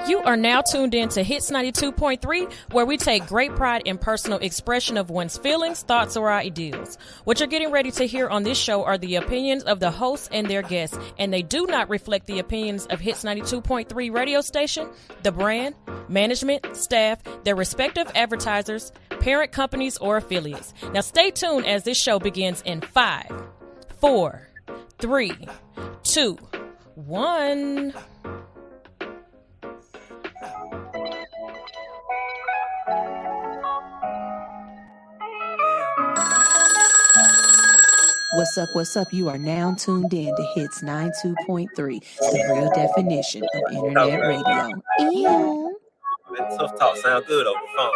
You are now tuned in to Hits 92.3, where we take great pride in personal expression of one's feelings, thoughts, or ideals. What you're getting ready to hear on this show are the opinions of the hosts and their guests, and they do not reflect the opinions of Hits 92.3 radio station, the brand, management, staff, their respective advertisers, parent companies, or affiliates. Now stay tuned as this show begins in 5, 4, 3, 2, 1. What's up? You are now tuned in to Hits 92.3, the real definition of internet radio. Ew. That tough talk sound good over the phone.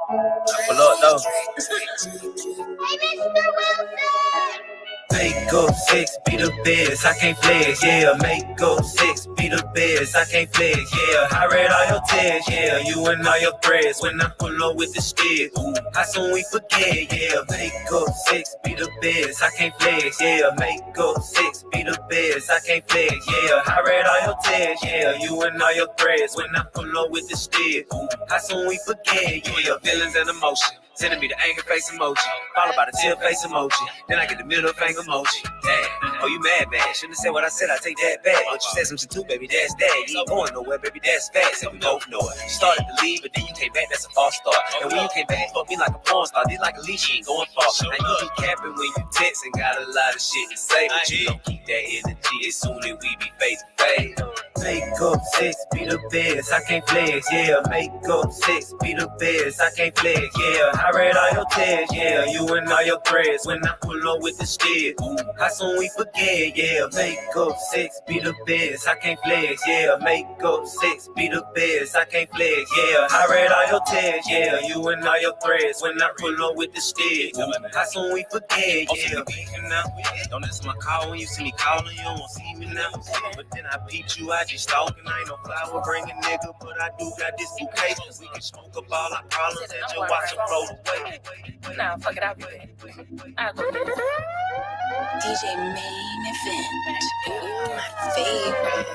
I pull up though. Hey, Mr. Wilson! Make up sex, be the best, I can't flex, yeah. Make up sex, be the best, I can't flex, yeah. I read all your texts, yeah. You and all your threads when I pull up with the stick. Ooh, how soon we forget, yeah. Make up sex, be the best, I can't flex, yeah. Make up sex, be the best, I can't flex, yeah. I read all your texts, yeah. You and all your threads when I pull up with the stick. Ooh, how soon we forget, yeah. Feelings and emotion. Sending me the anger face emoji, followed by the tear face emoji. Then I get the middle finger emoji. Damn, oh you mad bad? Shouldn't have said what I said. I take that back. But you said something too, baby. That's that. You ain't going nowhere, baby. That's fast. And we both know it. You started to leave, but then you came back. That's a false start. And when you came back, fuck me like a porn star. Did like a leash, you ain't going far. Now you be capping when you text and got a lot of shit to say, but you don't keep that energy as soon as we be face to face. Make up sex, be the best. I can't flex, yeah. Make up sex, be the best. I can't flex, yeah. I read all your texts, yeah. You and all your threads when I pull up with the stick. Ooh, how soon we forget, yeah. Make up sex, be the best. I can't flex, yeah. Make up sex, be the best. I can't flex, yeah. I read all your texts, yeah. You and all your threads when I pull up with the stick. Ooh, how soon we forget, yeah. Don't answer my call when you see me calling. You don't see me now. But then I peeped you, I just stalking. I ain't no flower bringing nigga, but I do got this bouquet. We can smoke up all our problems and just watch them float away. Nah, fuck it, I'll be back. DJ Main Event. Ooh, my favorite.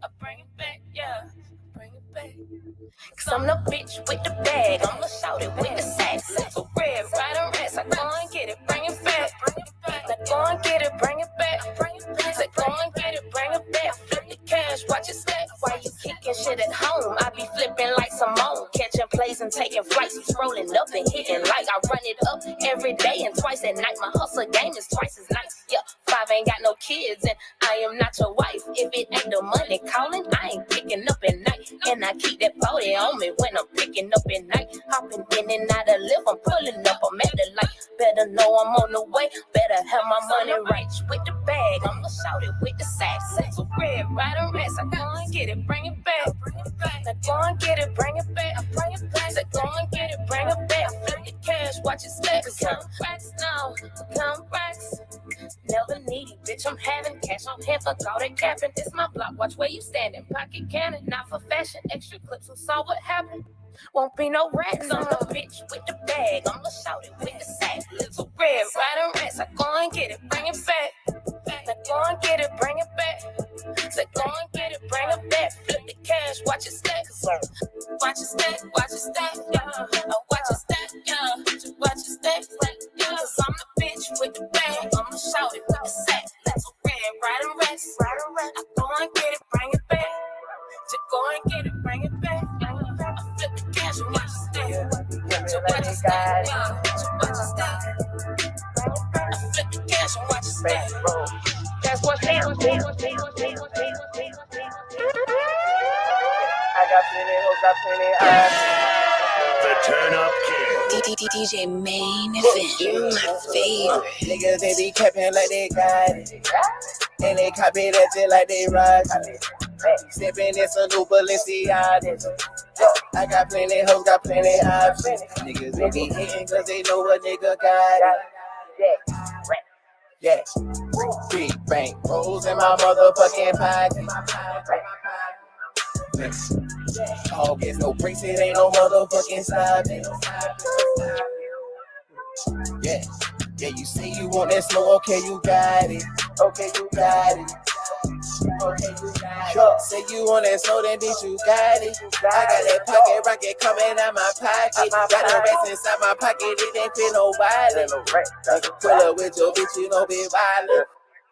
I bring it back, yeah. Bring it back. Cause I'm the bitch with the bag. I'm the shout it with the sax. So red, right and rest. I go and get it, bring it back. Now go and get it, bring it back. So go and get it, bring it back. Flip the cash, watch it stack. While you kicking shit at home, I be flipping like Simone. Catching plays and taking flights. Scrolling up and hitting like I run it up every day and twice at night. My hustle game is twice as nice. Yeah, 5 ain't got no kids and I am not your wife. If it ain't the money calling, I ain't picking up at night. And I keep that body on me when I'm picking up at night. Hopping in and out of lift, I'm pulling up, I'm at the light. Better know I'm on the way, better have my money right. With the bag, I'ma shout it with the sax. So red, right and rest, I go and get it, bring it back. Now go and get it, bring it back. So go and get it, bring it back. Flip the cash, watch it stack. Come racks now, come racks. Never needy, bitch, I'm having cash on hand, fuck all that capping. This my block, watch where you standing. Pocket cannon, not for fashion. Extra clips, who saw what happened? Won't be no rats. I'm the bitch with the bag. I'ma shout it with the sack. Little red, right and rest. I go and get it, bring it back. Now go and get it, bring it back. So go and get it, bring it back. Flip the cash, watch it stack. Watch it stack, yeah. Watch it stack, yeah. Watch it stack, yeah. Cause I'm the bitch with the bag. I'ma shout it with the sack. Little red, right and rest. I go and get it, bring it back. So go and get it, bring it back. I flip the cash and watch it stack. So watch it stack, yeah. Watch it stack. I flip the cash and watch it stack. That's what's down. I got plenty hoes, got plenty eyes. The Turn Up Kid. DJ Main Event. My favorite. Niggas, they be capping like they got it. And they copy that shit like they rock it. Sippin' in some new Balenciaga. I got plenty hoes, got plenty options. Niggas, they be hitting cause they know a nigga got it. Yeah. Big bank rolls in my motherfucking pocket. Dog gets no breaks, it ain't no motherfucking stopping. Yeah. Yeah, you say you want that slow, okay, you got it. Okay, you got it. Sure. Say you want that snow, then bitch, you got it. I got that pocket rocket coming out my pocket. Got the rest inside my pocket, it ain't fit no wallet. Pull up with your bitch, you know, be violent.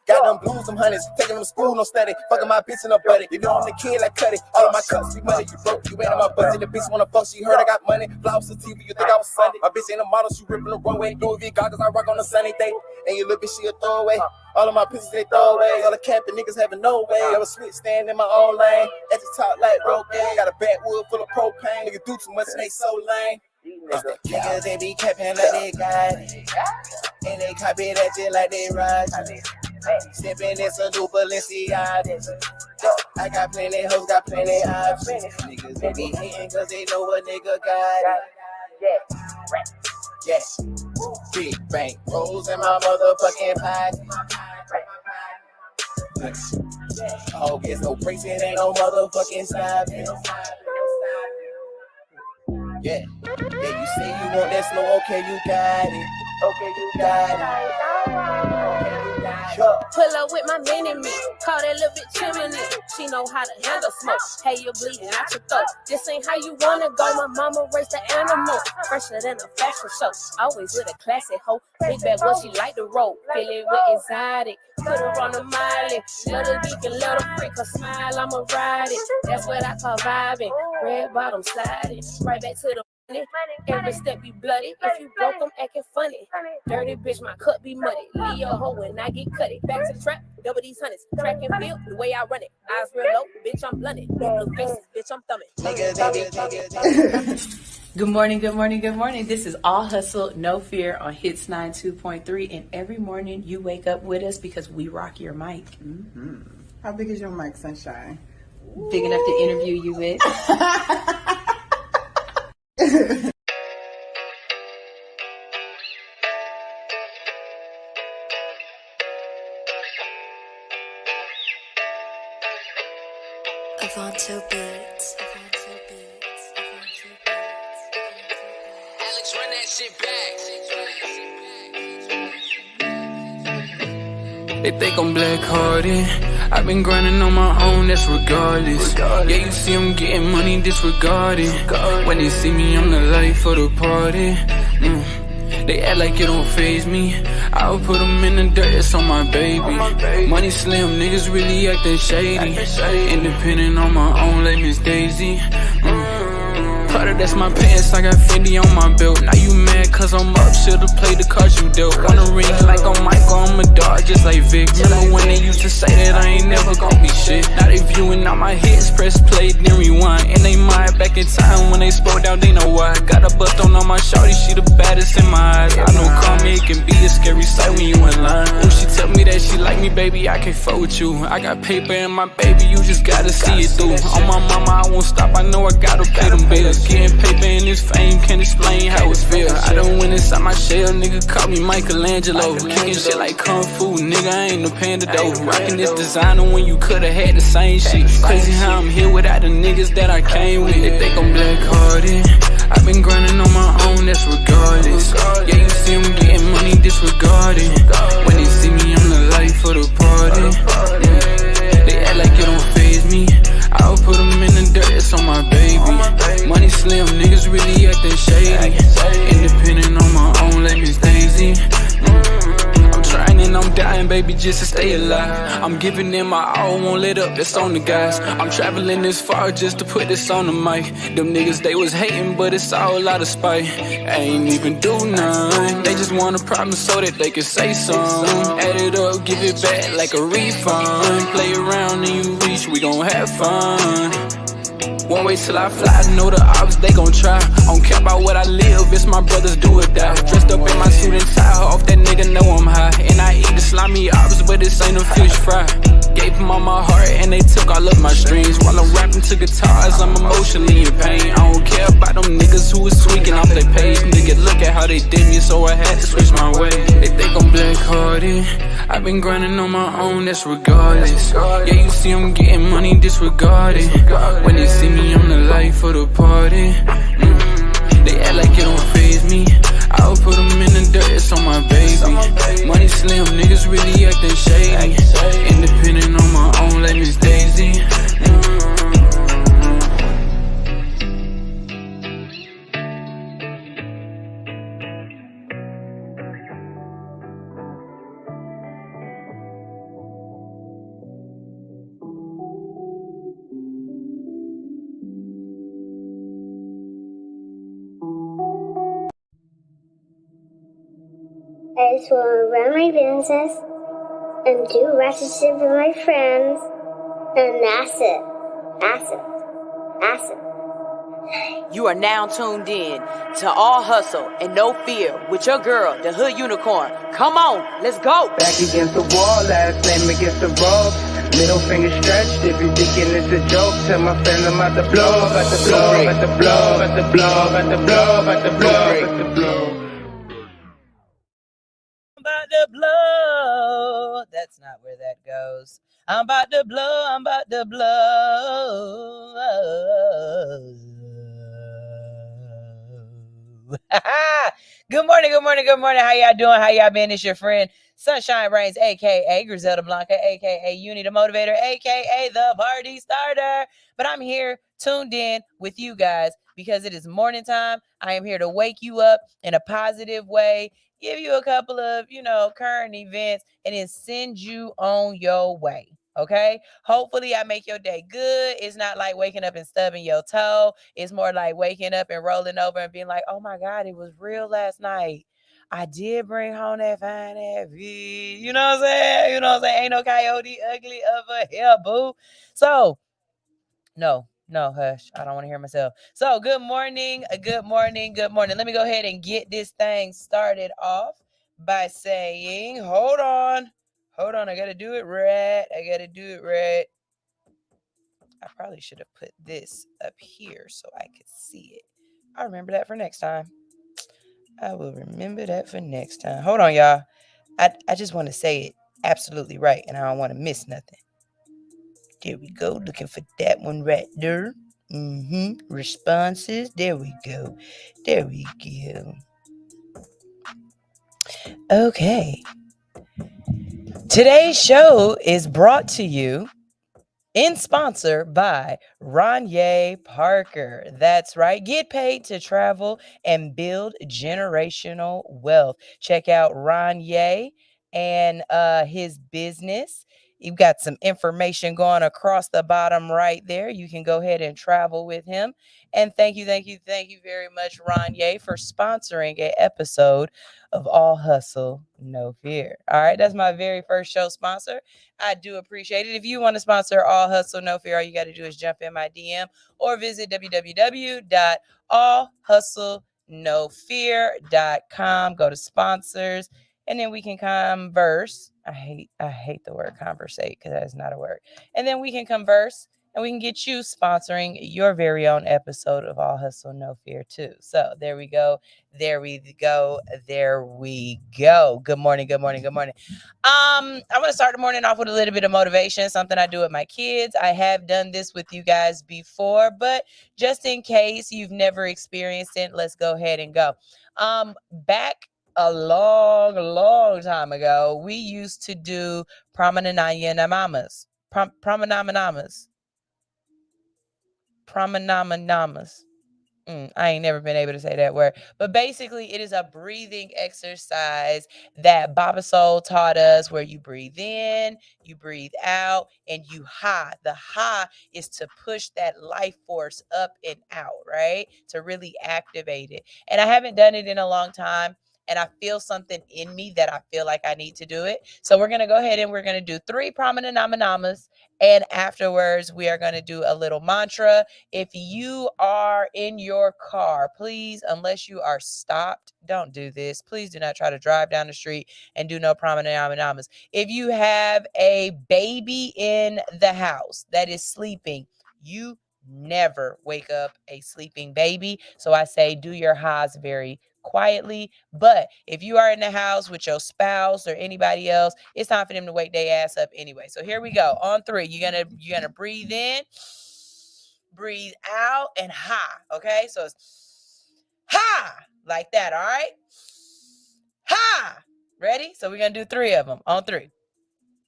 Got them blues, them honeys, taking them to school, no study. Fucking my bitch in her buddy. You know I'm the kid like Cuddy. All of my cups be money, you broke, you ain't on my budget. The bitch wanna fuck, she heard I got money. Blouse the TV, you think I was Sunday. My bitch ain't a model, she ripping the runway. Louis V goggles, I rock on a sunny day. And you look bitch, she a throwaway. All of my pieces, they throw away. All the capping niggas having no way. I was switch, stand in my own lane. At the top like Rogaine. Got a backwood full of propane. Niggas do too much and they so lame. Niggas, they be capping like they got it. And they copy that shit like they ride. Stepping in some new Balenciaga. I got plenty hoes, got plenty options. Niggas, they be hating cause they know a nigga got it. Yeah. Big bank rolls in my motherfucking pocket. Oh, there's no breaks, it ain't no motherfucking stopping. Yeah, you say you want that slow, okay, you got it. Pull up with my mini-me, call that little bitch chimney. She know how to handle smoke. Hey, you bleeding out your throat. This ain't how you wanna go. My mama raised the animal, fresher than a fashion show. Always with a classy hoe. Big bad boy, she like the road. Feeling with exotic. Put her on the miley. Little geek and little freak. Her smile, I'ma ride it. That's what I call vibing. Red bottom sliding. Right back to the money. Every step be bloody. If you broke, I'm acting funny. Dirty bitch, my cup be muddy. Leave your hoe when I get cutty. Back to the trap, double these honeys. Track and field, the way I run it. Eyes real low, bitch, I'm blunted. Blue faces, bitch, I'm thumbing. Good morning. This is All Hustle, No Fear on Hits 92.3. And every morning you wake up with us because we rock your mic. Mm-hmm. How big is your mic, Sunshine? Big enough to interview you with. Avanto Beats. Alex, run that shit back. They think I'm black-hearted. I've been grinding on my own, that's regardless. Yeah, you see I'm getting money, disregarded. When they see me, I'm the life of the party. They act like it don't faze me. I'll put them in the dirt, that's on my baby. Money slim, niggas really acting shady. Independent on my own like Miss Daisy. Prada, that's my pants, I got Fendi on my belt. Now you mad cause I'm up, should've played the cards you dealt. Wanna ring like I'm Michael, I'm a dog just like Vic. Remember when they used to say that I ain't never gon' be shit. Now they viewing all my hits, press play, then rewind. And they mind back in time when they spoke down, they know why. Got a bust on my shorty, she the baddest in my eyes. I know karma, it can be a scary sight when you in line. Ooh, she tell me that she like me, baby, I can't fuck with you. I got paper in my baby, you just gotta see it through. On my mama, I won't stop, I know I gotta pay them bills. Getting paper in this fame, can't explain how it feels. I done went inside my shell, nigga call me Michelangelo. Kicking shit like Kung Fu, nigga, I ain't no panda though. Rocking this designer when you could've had the same shit. Crazy how I'm here without the niggas that I came with. They think I'm black-hearted. I've been grinding on my own, that's regardless. Yeah, you see I'm getting money, disregarded. When they see me, I'm the life of the party. They act like it don't faze me. I'll put them in the dirt, it's on my baby. Money slim, niggas really acting shady. Independent on my own like Miss Daisy. I'm trying and I'm dying, baby, just to stay alive. I'm giving them my all, won't let up, that's on the guys. I'm traveling this far just to put this on the mic. Them niggas, they was hating, but it's all out of spite. I ain't even do none. They just want a problem so that they can say something. Add it up, give it back like a refund. Play around and you reach, we gon' have fun. Won't wait till I fly, know the odds, they gon' try. I don't care about what I live, it's my brothers do or die. Dressed up in my suit and tie, off that nigga know I'm high. And I eat the slimy ops, but this ain't a fish fry. Gave them all my heart and they took all of my strings. While I'm rapping to guitars, I'm emotionally in pain. I don't care about them niggas who was tweaking off their page. Nigga, look at how they did me, so I had to switch my way. They think I'm black-hearted. I've been grinding on my own, that's regardless. Yeah, you see I'm getting money, disregarded. When they see me, I'm the life of the party. They act like it don't faze me. I'll put them in the dirt, it's on my baby. Money slim, niggas really acting shady. Independent on my own on like Miss Daisy. I just want to run my business and do ratchet shit with my friends. And that's it. That's it. That's it. You are now tuned in to All Hustle and No Fear with your girl, the Hood Unicorn. Come on, let's go. Back against the wall, last name against the rope. Middle finger stretched, if you thinking it's a joke, tell my friend I'm about to blow, about to blow, about to blow, about to blow, about to blow, about to blow, about to blow. About to blow. That's not where that goes. I'm about to blow. I'm about to blow. Good morning, good morning, good morning. How y'all doing? How y'all been? It's your friend Sunshine Reigns, aka Griselda Blanca, aka Uni the Motivator, aka the Party Starter. But I'm here tuned in with you guys because it is morning time. I am here to wake you up in a positive way, give you a couple of, current events, and then send you on your way. Okay. Hopefully I make your day good. It's not like waking up and stubbing your toe. It's more like waking up and rolling over and being like, oh my God, it was real last night. I did bring home that fine ass feed. You know what I'm saying? You know what I'm saying? Ain't no coyote ugly over here, boo. So, no, hush. I don't want to hear myself. So, good morning, good morning, good morning. Let me go ahead and get this thing started off by saying, hold on. I got to do it right. I probably should have put this up here so I could see it. I'll remember that for next time. I will remember that for next time. Hold on, y'all. I just want to say it absolutely right, and I don't want to miss nothing. There we go. Looking for that one right there. Responses. There we go. Okay. Today's show is brought to you in sponsor by Ronye Parker. That's right. Get paid to travel and build generational wealth. Check out Ronye and his business. You've got some information going across the bottom right there. You can go ahead and travel with him. And thank you very much, Ronye, for sponsoring an episode of All Hustle, No Fear. All right, that's my very first show sponsor. I do appreciate it. If you want to sponsor All Hustle, No Fear, all you got to do is jump in my DM or visit www.allhustlenofear.com. Go to sponsors, and then we can converse. I hate the word conversate because that's not a word. And then we can converse, and we can get you sponsoring your very own episode of All Hustle, No Fear too. So there we go. Good morning. I want to start the morning off with a little bit of motivation, something I do with my kids. I have done this with you guys before, but just in case you've never experienced it, let's go ahead and go. Back a long time ago, we used to do promenanamas. I ain't never been able to say that word. But basically, it is a breathing exercise that Baba Soul taught us, where you breathe in, you breathe out, and you ha. The ha is to push that life force up and out, right? To really activate it. And I haven't done it in a long time. And I feel something in me that I feel like I need to do it. So we're going to go ahead and we're going to do 3 promenanamas. And afterwards, we are going to do a little mantra. If you are in your car, please, unless you are stopped, don't do this. Please do not try to drive down the street and do no promenanamas. If you have a baby in the house that is sleeping, you never wake up a sleeping baby. So I say do your ha's very quietly. But if you are in the house with your spouse or anybody else, it's time for them to wake their ass up anyway. So here we go. On 3, you're gonna breathe in, breathe out, and ha. Okay, so it's ha like that. All right, ha. Ready? So we're gonna do 3 of them on 3.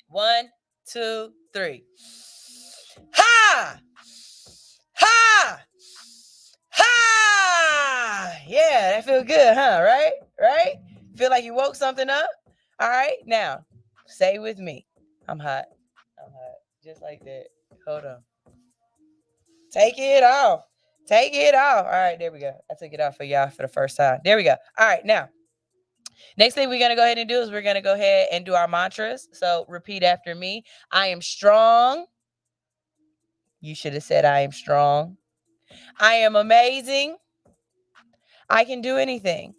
1, 2, 3. Ha! Ha! Ha! Yeah, that feel good, huh? Right? Right? Feel like you woke something up? All right, now, say with me. I'm hot. I'm hot. Just like that. Hold on. Take it off. Take it off. All right, there we go. I took it off for y'all for the first time. There we go. All right, now, next thing we're going to go ahead and do is we're going to go ahead and do our mantras. So repeat after me. I am strong. You should have said I am strong. I am amazing. I can do anything.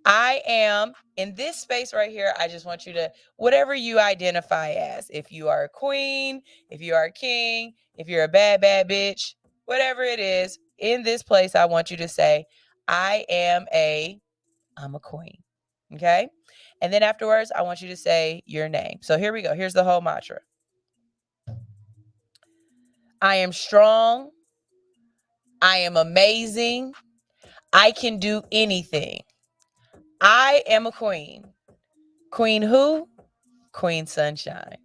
I am in this space right here. I just want you to, whatever you identify as, if you are a queen, if you are a king, if you're a bad, bad bitch, whatever it is, in this place, I want you to say, I'm a queen. Okay. And then afterwards, I want you to say your name. So here we go. Here's the whole mantra. I am strong. I am amazing. I can do anything. I am a queen. Queen who? Queen Sunshine.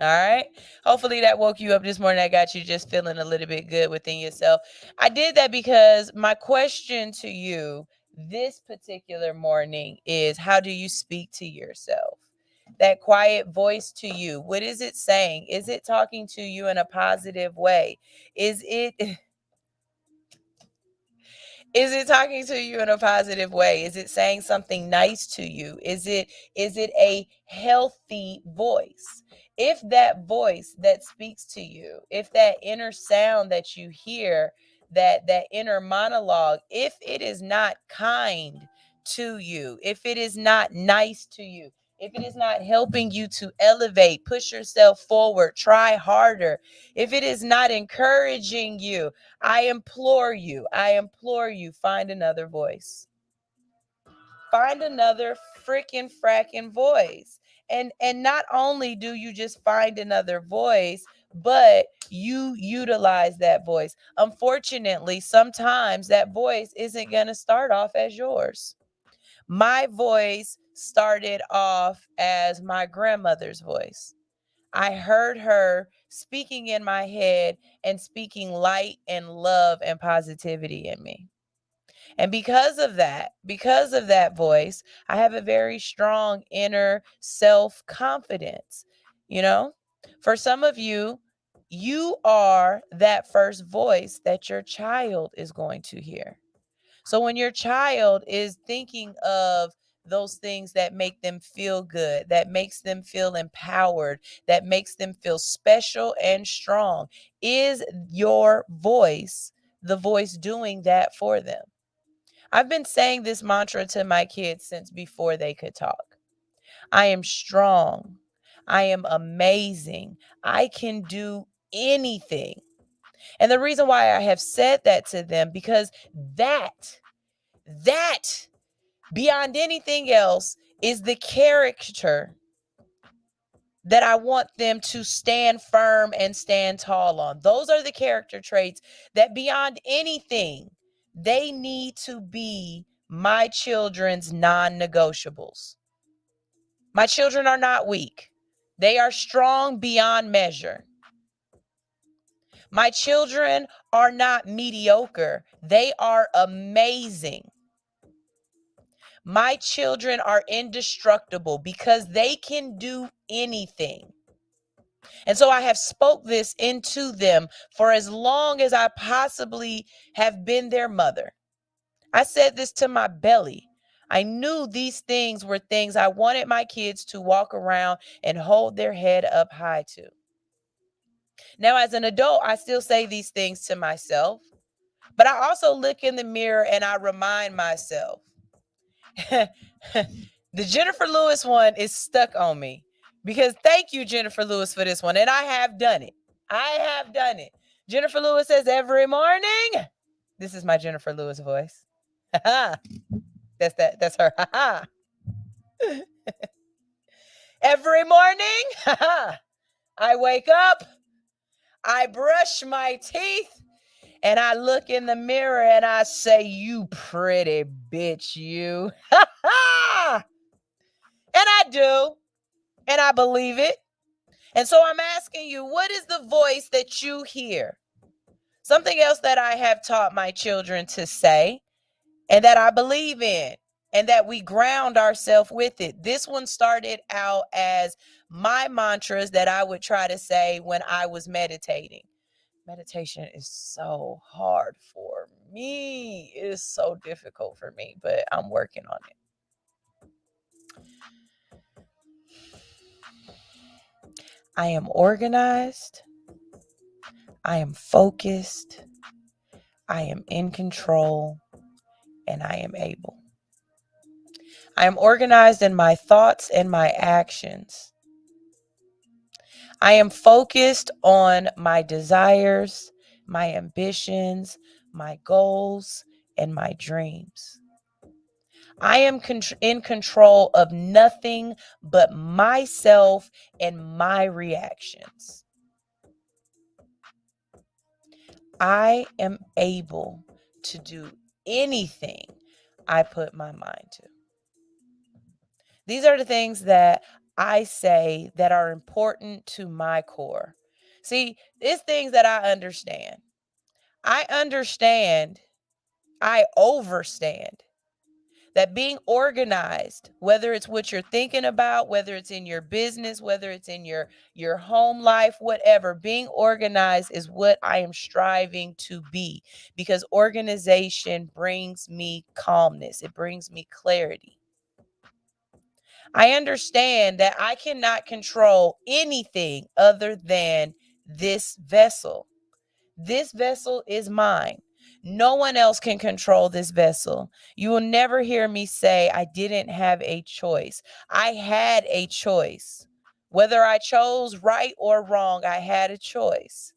All right. Hopefully that woke you up this morning. I got you just feeling a little bit good within yourself. I did that because my question to you this particular morning is, how do you speak to yourself? That quiet voice to you. What is it saying? Is it talking to you in a positive way? Is it talking to you in a positive way? Is it saying something nice to you? Is it a healthy voice? If that voice that speaks to you, if that inner sound that you hear, that inner monologue, if it is not kind to you, if it is not nice to you, if it is not helping you to elevate, push yourself forward, try harder, if it is not encouraging you, I implore you, find another voice. Find another freaking fracking voice. And not only do you just find another voice, but you utilize that voice. Unfortunately, sometimes that voice isn't going to start off as yours. My voice started off as my grandmother's voice. I heard her speaking in my head and speaking light and love and positivity in me. And because of that voice, I have a very strong inner self-confidence. You know, for some of you, you are that first voice that your child is going to hear. So when your child is thinking of those things that make them feel good, that makes them feel empowered, that makes them feel special and strong, is your voice the voice doing that for them? I've been saying this mantra to my kids since before they could talk. I am strong. I am amazing. I can do anything. And the reason why I have said that to them, because that beyond anything else is the character that I want them to stand firm and stand tall on. Those are the character traits that beyond anything, they need to be my children's non-negotiables. My children are not weak. They are strong beyond measure. My children are not mediocre. They are amazing. My children are indestructible because they can do anything. And so I have spoke this into them for as long as I possibly have been their mother. I said this to my belly. I knew these things were things I wanted my kids to walk around and hold their head up high to. Now, as an adult, I still say these things to myself, but I also look in the mirror and I remind myself. The Jennifer Lewis one is stuck on me because thank you, Jennifer Lewis, for this one. And I have done it. Jennifer Lewis says every morning. This is my Jennifer Lewis voice. That's her. Every morning, I wake up, I brush my teeth, and I look in the mirror and I say, you pretty bitch, you. And I do. And I believe it. And so I'm asking you, what is the voice that you hear? Something else that I have taught my children to say and that I believe in and that we ground ourselves with it. This one started out as my mantras that I would try to say when I was meditating. Meditation is so hard for me. It is so difficult for me, but I'm working on it. I am organized. I am focused. I am in control, and I am able. I am organized in my thoughts and my actions. I am focused on my desires, my ambitions, my goals, and my dreams. I am in control of nothing but myself and my reactions. I am able to do anything I put my mind to. These are the things that I say that are important to my core. See, it's things that I understand. I overstand that being organized, whether it's what you're thinking about, whether it's in your business, whether it's in your home life, whatever, being organized is what I am striving to be, because organization brings me calmness. It brings me clarity. I understand that I cannot control anything other than this vessel. This vessel is mine. No one else can control this vessel. You will never hear me say I didn't have a choice. I had a choice. Whether I chose right or wrong, I had a choice.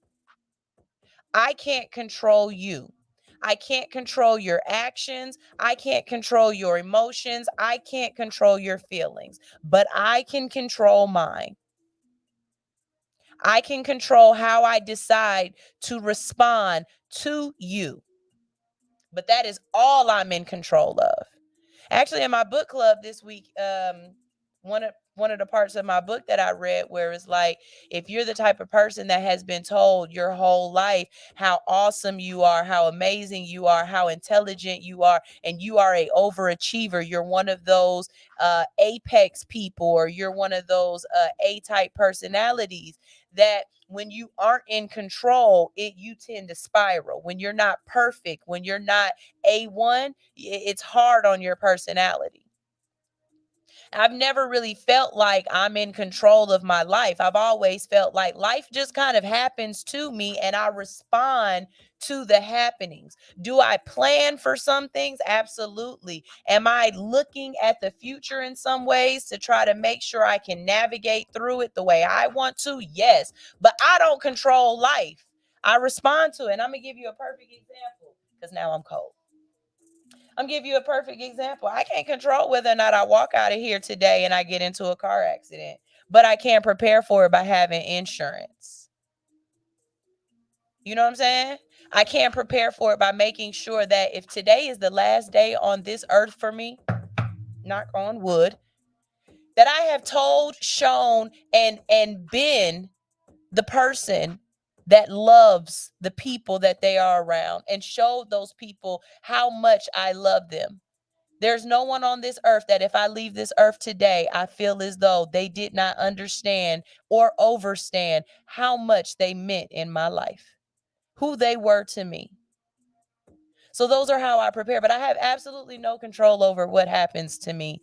I can't control you. I can't control your actions. I can't control your emotions. I can't control your feelings, but I can control mine. I can control how I decide to respond to you. But that is all I'm in control of. Actually, in my book club this week, one of the parts of my book that I read where it's like, if you're the type of person that has been told your whole life how awesome you are, how amazing you are, how intelligent you are, and you are a overachiever, you're one of those apex people, or you're one of those A-type personalities, that when you aren't in control, you tend to spiral. When you're not perfect, when you're not A1, it's hard on your personality. I've never really felt like I'm in control of my life. I've always felt like life just kind of happens to me and I respond to the happenings. Do I plan for some things? Absolutely. Am I looking at the future in some ways to try to make sure I can navigate through it the way I want to? Yes, but I don't control life. I respond to it. And I'm going to give you a perfect example because now I'm cold. I'm gonna give you a perfect example. I can't control whether or not I walk out of here today and I get into a car accident, but I can prepare for it by having insurance. You know what I'm saying? I can prepare for it by making sure that if today is the last day on this earth for me, knock on wood, that I have told, shown, and been the person that loves the people that they are around and showed those people how much I love them. There's no one on this earth that if I leave this earth today, I feel as though they did not understand or overstand how much they meant in my life, who they were to me. So those are how I prepare, but I have absolutely no control over what happens to me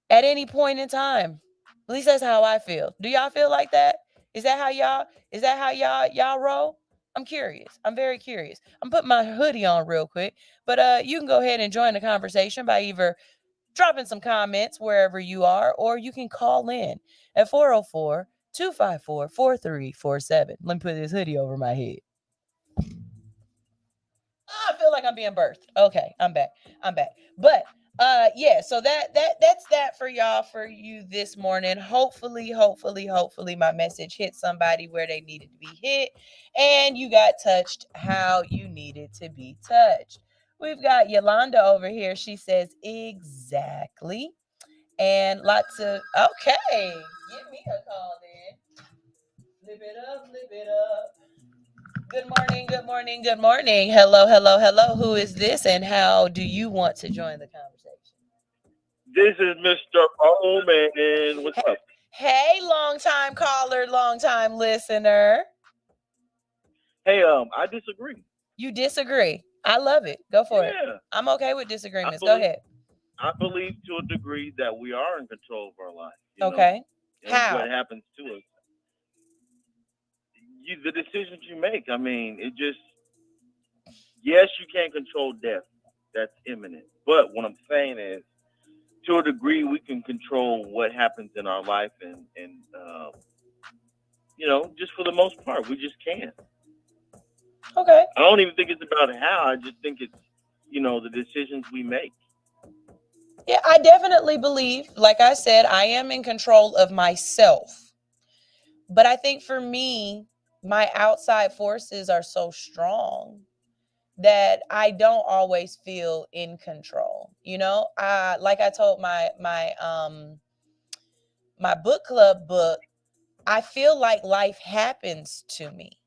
at any point in time. At least that's how I feel. Do y'all feel like that? Is that how y'all roll? I'm curious. I'm very curious. I'm putting my hoodie on real quick, but you can go ahead and join the conversation by either dropping some comments wherever you are, or you can call in at 404-254-4347. Let me put this hoodie over my head. I feel like I'm being birthed. Okay, I'm back. But yeah, so that's that for y'all, for you this morning. Hopefully my message hit somebody where they needed to be hit and you got touched how you needed to be touched. We've got Yolanda over here. She says exactly. And lots of, okay, give me a call then. Flip it up, flip it up. Good morning, good morning, good morning. Hello, hello, hello. Who is this and how do you want to join the conversation? This is Mr. Oman. What's up? Hey, long time caller, long time listener. Hey, I disagree. You disagree. I love it. Go for it. Yeah, I'm okay with disagreements. Go ahead. I believe to a degree that we are in control of our life. Okay. And How? what happens to us, the decisions you make. I mean, it just yes, you can't control death. That's imminent. But what I'm saying is, to a degree, we can control what happens in our life, and just for the most part, we just can. Okay. I don't even think it's about how. I just think it's, the decisions we make. Yeah, I definitely believe, like I said, I am in control of myself. But I think for me, my outside forces are so strong that I don't always feel in control. Like I told my book club book, I feel like life happens to me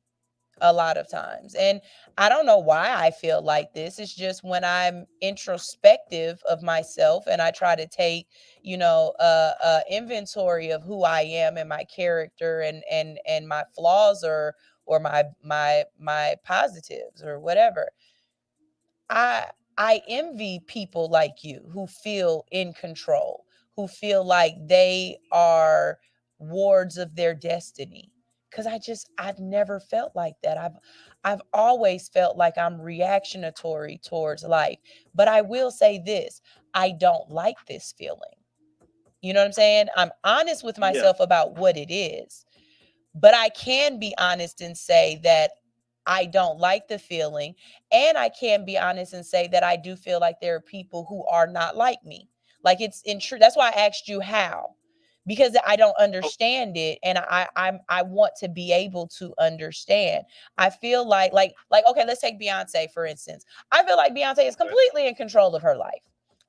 a lot of times. And I don't know why I feel like this. It's just when I'm introspective of myself and I try to take, inventory of who I am and my character and my flaws or my positives or whatever. I envy people like you who feel in control, who feel like they are wards of their destiny. Cause I've never felt like that. I've always felt like I'm reactionary towards life. But I will say this, I don't like this feeling. You know what I'm saying? I'm honest with myself about what it is. But I can be honest and say that I don't like the feeling. And I can be honest and say that I do feel like there are people who are not like me. Like it's in true. That's why I asked you how. Because I don't understand it, and I want to be able to understand. I feel like okay, let's take Beyonce for instance. I feel like Beyonce is completely in control of her life.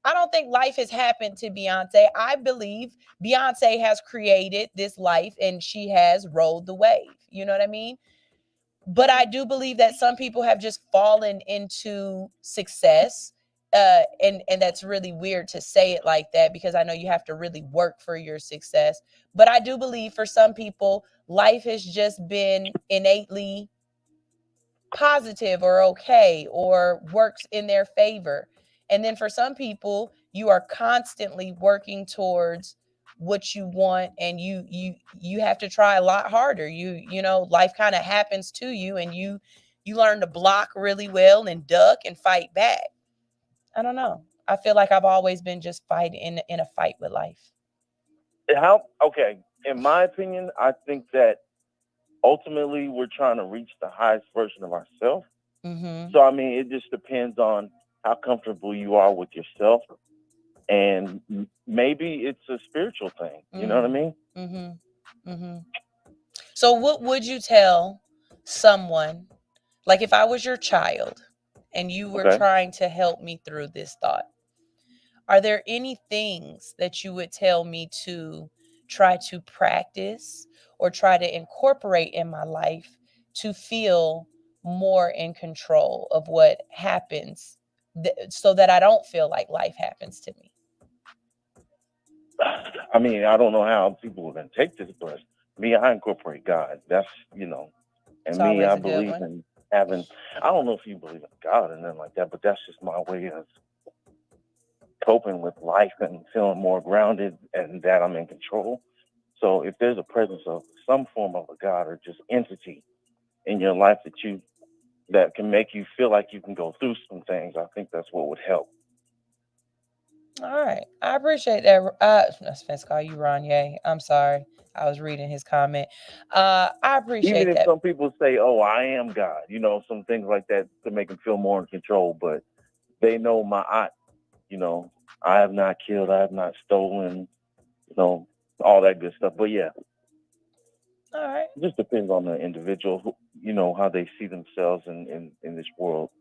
I don't think life has happened to Beyonce. I believe Beyonce has created this life and she has rode the wave. You know what I mean? But I do believe that some people have just fallen into success. And that's really weird to say it like that because I know you have to really work for your success. But I do believe for some people, life has just been innately positive or okay or works in their favor. And then for some people, you are constantly working towards what you want and you have to try a lot harder. Life kind of happens to you and you learn to block really well and duck and fight back. I don't know. I feel like I've always been just fighting in a fight with life. Okay, in my opinion, I think that ultimately we're trying to reach the highest version of ourselves. Mm-hmm. So I mean, it just depends on how comfortable you are with yourself, and maybe it's a spiritual thing. You know what I mean? Mm-hmm. Mm-hmm. So what would you tell someone, like if I was your child and you were trying to help me through this thought? Are there any things that you would tell me to try to practice or try to incorporate in my life to feel more in control of what happens so that I don't feel like life happens to me? I mean, I don't know how people are going to take this, but me, I incorporate God. That's, and me, I believe in having, I don't know if you believe in God and nothing like that, but that's just my way of coping with life and feeling more grounded and that I'm in control. So if there's a presence of some form of a God or just entity in your life that can make you feel like you can go through some things, I think that's what would help. All right. I appreciate that. I was supposed to call you Ronye. I'm sorry. I was reading his comment. I appreciate that. Even if some people say, oh, I am God, some things like that to make them feel more in control, but they know my aunt, I have not killed, I have not stolen, all that good stuff. But yeah. All right. It just depends on the individual, how they see themselves in this world.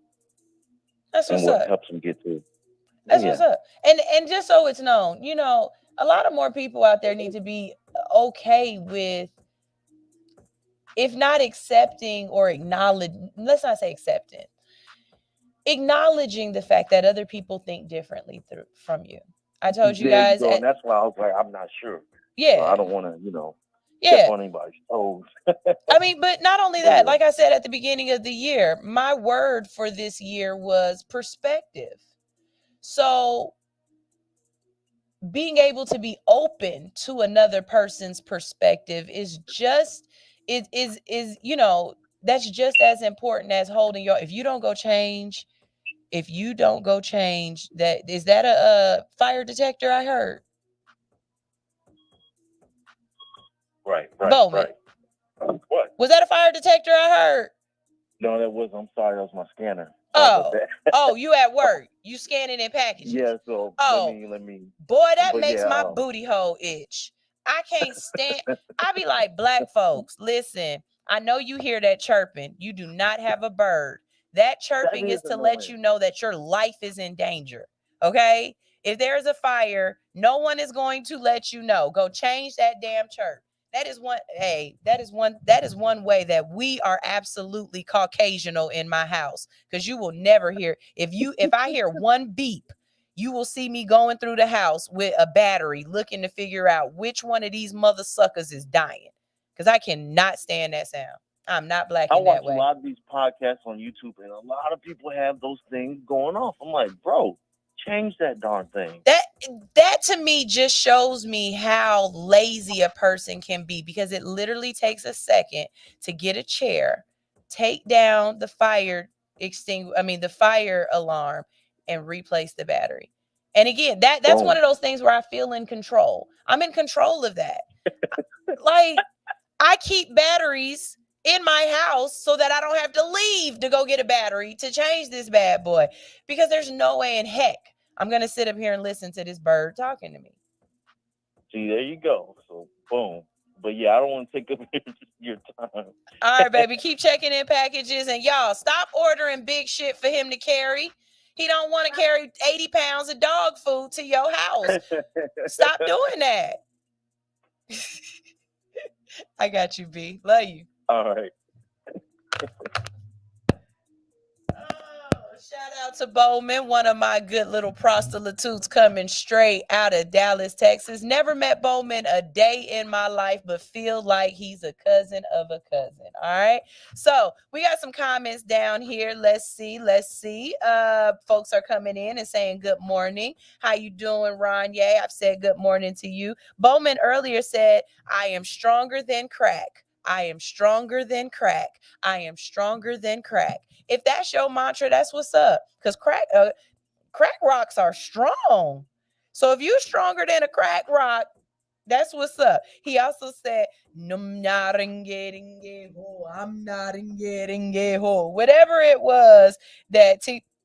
That's and what helps them get to. That's what's up. And just so it's known, a lot of more people out there need to be okay with if not accepting or acknowledging, let's not say accepting, acknowledging the fact that other people think differently from you. I told you There you guys. go. And that's why I was like, I'm not sure. Yeah. So I don't want to, step on anybody's toes. I mean, but not only that, like I said at the beginning of the year, my word for this year was perspective. So being able to be open to another person's perspective is just that's just as important as holding your, if you don't go change that, is that a fire detector I heard? Right. Bowman. What? Was that a fire detector I heard? No, that was, I'm sorry, that was my scanner. Oh, you at work. You scanning in packages. Yeah, so let me. Boy, that makes my booty hole itch. I can't stand. I be like, black folks, listen, I know you hear that chirping. You do not have a bird. That chirping is to let you know that your life is in danger. Okay? If there's a fire, no one is going to let you know. Go change that damn chirp. That is one way that we are absolutely Caucasianal in my house. Because you will never hear, if I hear one beep, you will see me going through the house with a battery looking to figure out which one of these mother suckers is dying. Because I cannot stand that sound. I'm not black in that way. I watch a lot of these podcasts on YouTube, and a lot of people have those things going off. I'm like, bro, change that darn thing. That to me just shows me how lazy a person can be, because it literally takes a second to get a chair, take down the fire alarm, and replace the battery. And again, that's one of those things where I feel in control. I'm in control of that. Like, I keep batteries in my house so that I don't have to leave to go get a battery to change this bad boy, because there's no way in heck I'm going to sit up here and listen to this bird talking to me. See, there you go. So, boom. But yeah, I don't want to take up your time. All right, baby. Keep checking in packages. And y'all, stop ordering big shit for him to carry. He don't want to carry 80 pounds of dog food to your house. Stop doing that. I got you, B. Love you. All right. Shout out to Bowman, one of my good little prostitutes coming straight out of Dallas, Texas. Never met Bowman a day in my life, but feel like he's a cousin of a cousin. All right. So we got some comments down here. Let's see. Folks are coming in and saying good morning. How you doing, Ronye? I've said good morning to you. Bowman earlier said, I am stronger than crack. I am stronger than crack. I am stronger than crack. If that's your mantra, that's what's up. Because crack rocks are strong. So if you're stronger than a crack rock, that's what's up. He also said, I'm not getting whatever it was that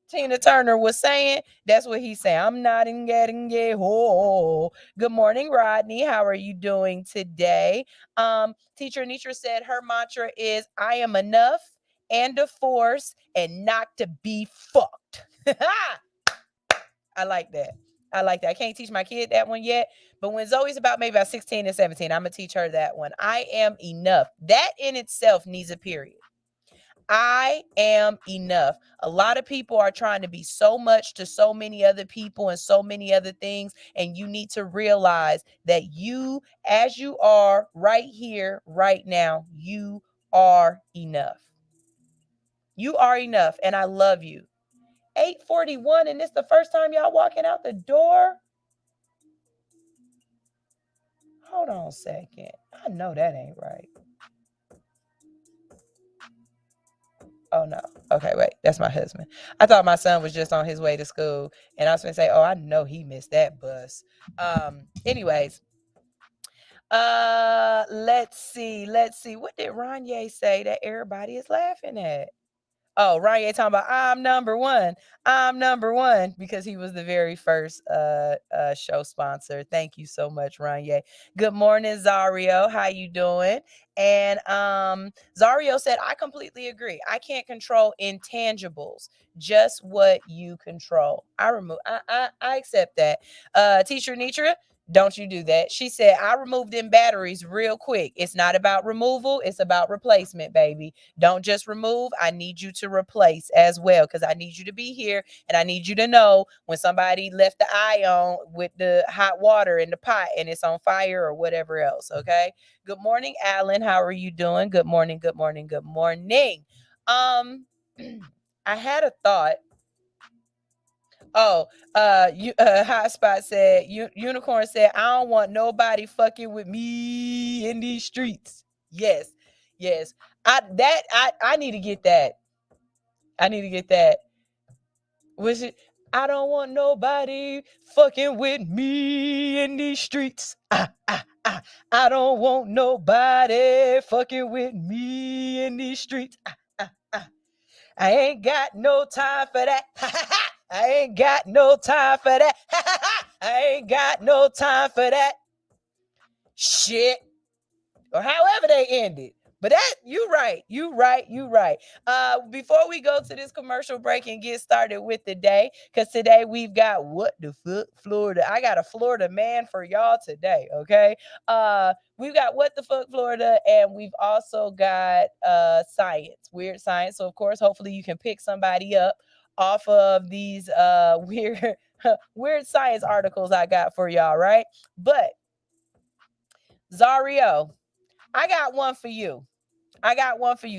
Tina Turner was saying, that's what he's saying. I'm not getting ho. Good morning, Rodney. How are you doing today? Teacher Anitra said her mantra is, I am enough and a force and not to be fucked. I like that. I can't teach my kid that one yet, but when Zoe's about 16 and 17, I'm going to teach her that one. I am enough. That in itself needs a period. I am enough. A lot of people are trying to be so much to so many other people and so many other things, and you need to realize that you, as you are right here, right now, you are enough. You are enough, and I love you. 8:41, and this the first time y'all walking out the door? Hold on a second. I know that ain't right. Oh, no. Okay, wait. That's my husband. I thought my son was just on his way to school, and I was going to say, oh, I know he missed that bus. Anyways. Let's see. What did Ronye say that everybody is laughing at? Oh, Ryan talking about I'm number one, because he was the very first show sponsor. Thank you so much, Ryan. Good morning, Zario. How you doing? And Zario said, I completely agree. I can't control intangibles, just what you control. I accept that. Teacher Nitra, Don't you do that. She said, I removed them batteries real quick. It's not about removal. It's about replacement, baby. Don't just remove. I need you to replace as well, because I need you to be here. And I need you to know when somebody left the eye on with the hot water in the pot and it's on fire or whatever else. Okay. Good morning, Alan. How are you doing? Good morning. Good morning. Good morning. I had a thought. Oh, Hotspot said, Unicorn said, I don't want nobody fucking with me in these streets. Yes, yes. I need to get that. I need to get that. Was it? I don't want nobody fucking with me in these streets. I don't want nobody fucking with me in these streets. I ain't got no time for that. I ain't got no time for that. I ain't got no time for that shit. Or however they ended. But that, you right. Before we go to this commercial break and get started with the day, because today we've got what the fuck Florida. I got a Florida man for y'all today, okay? We've got what the fuck Florida, and we've also got science, weird science. So of course, hopefully you can pick somebody up off of these weird science articles I got for y'all, right? But Zario, I got one for you.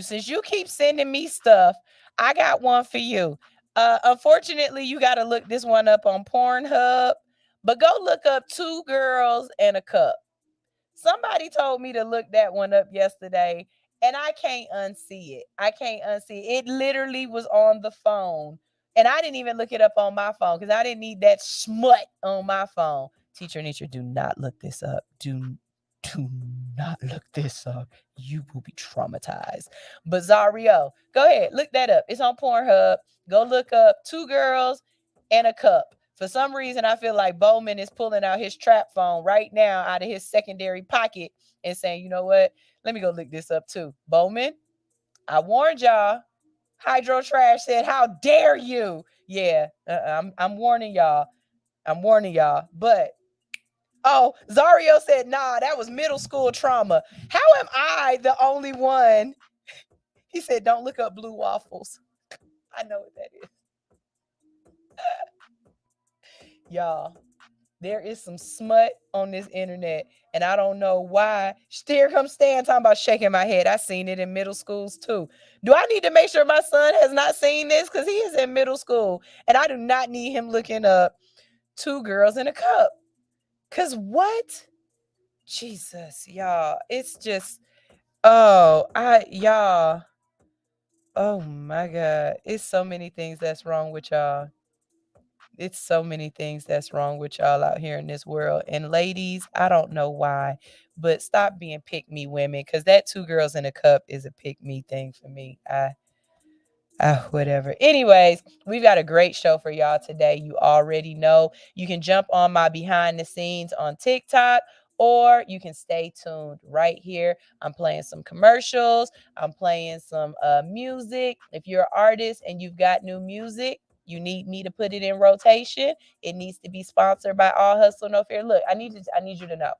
Since you keep sending me stuff, I got one for you. Unfortunately, you got to look this one up on Pornhub, but go look up Two Girls and a Cup. Somebody told me to look that one up yesterday, and I can't unsee it. It literally was on the phone, and I didn't even look it up on my phone because I didn't need that smut on my phone. Teacher, do not look this up. Do not look this up. You will be traumatized. But Zario, go ahead, look that up. It's on Pornhub. Go look up Two Girls and a Cup. For some reason, I feel like Bowman is pulling out his trap phone right now out of his secondary pocket and saying, you know what? Let me go look this up too. Bowman, I warned y'all. Hydro Trash said, how dare you? Yeah, I'm warning y'all. But oh, Zario said, nah, that was middle school trauma. How am I the only one? He said, don't look up blue waffles. I know what that is. Y'all, there is some smut on this internet, and I don't know why. Here comes Stan talking about shaking my head. I seen it in middle schools too. Do I need to make sure my son has not seen this? Because he is in middle school, and I do not need him looking up Two Girls in a Cup. Because what? Jesus, y'all. It's just, y'all. Oh my God. It's so many things that's wrong with y'all. It's so many things that's wrong with y'all out here in this world. And ladies, I don't know why, but stop being pick me women, because that Two Girls in a Cup is a pick me thing for me. Whatever. Anyways, we've got a great show for y'all today. You already know. You can jump on my behind the scenes on TikTok, or you can stay tuned right here. I'm playing some commercials. I'm playing some music. If you're an artist and you've got new music, you need me to put it in rotation. It needs to be sponsored by All Hustle No Fear. Look, I need you to know.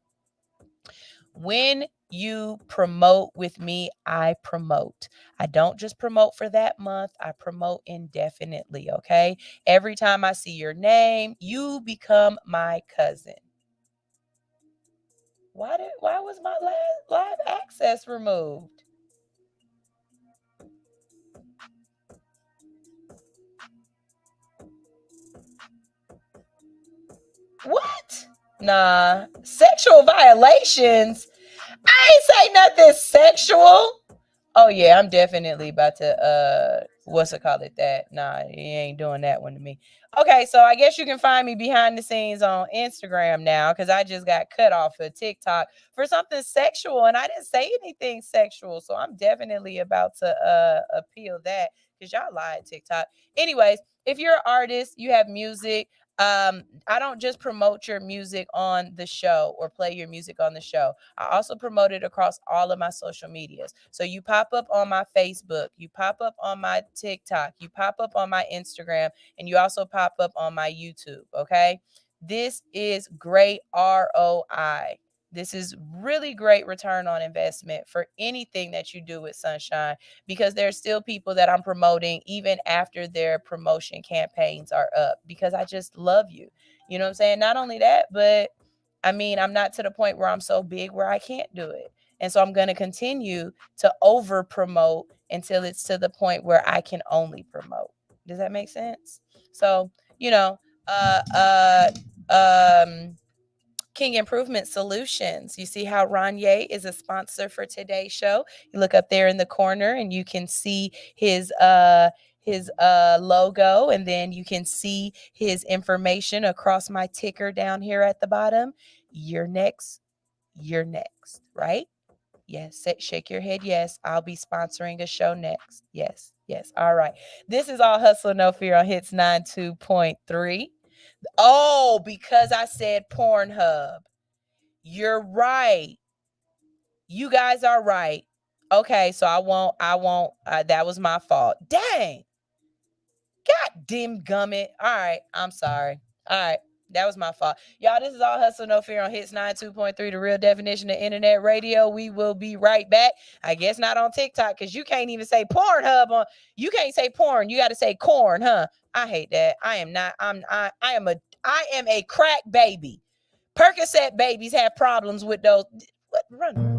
When you promote with me, I promote. I don't just promote for that month. I promote indefinitely, okay? Every time I see your name, you become my cousin. Why was my live access removed? What? Nah, sexual violations? I ain't say nothing sexual. Oh yeah, I'm definitely about to that. Nah, he ain't doing that one to me. Okay, so I guess you can find me behind the scenes on Instagram now, because I just got cut off of TikTok for something sexual, and I didn't say anything sexual. So I'm definitely about to appeal that, because y'all lie at TikTok. Anyways, if you're an artist, you have music. I don't just promote your music on the show or play your music on the show. I also promote it across all of my social medias. So you pop up on my Facebook, you pop up on my TikTok, you pop up on my Instagram, and you also pop up on my YouTube. Okay. This is great ROI. This is really great return on investment for anything that you do with Sunshine, because there's still people that I'm promoting even after their promotion campaigns are up, because I just love you. You know what I'm saying? Not only that, but I mean, I'm not to the point where I'm so big where I can't do it. And so I'm going to continue to over promote until it's to the point where I can only promote. Does that make sense? So, you know, King Improvement Solutions. You see how Ronye is a sponsor for today's show. You look up there in the corner and you can see his logo, and then you can see his information across my ticker down here at the bottom. You're next, right? Yes, shake your head. Yes, I'll be sponsoring a show next. Yes. All right. This is All Hustle, No Fear on Hits 92.3. Oh, because I said Pornhub. You're right. You guys are right. Okay, so I won't, that was my fault. Dang. God damn gummit. All right, I'm sorry. All right, that was my fault. Y'all, this is All Hustle, No Fear on Hits 92.3, the real definition of internet radio. We will be right back. I guess not on TikTok, because you can't even say Pornhub on, you can't say porn. You got to say corn, huh? I hate that. I am a crack baby. Percocet babies have problems with those. What? Run.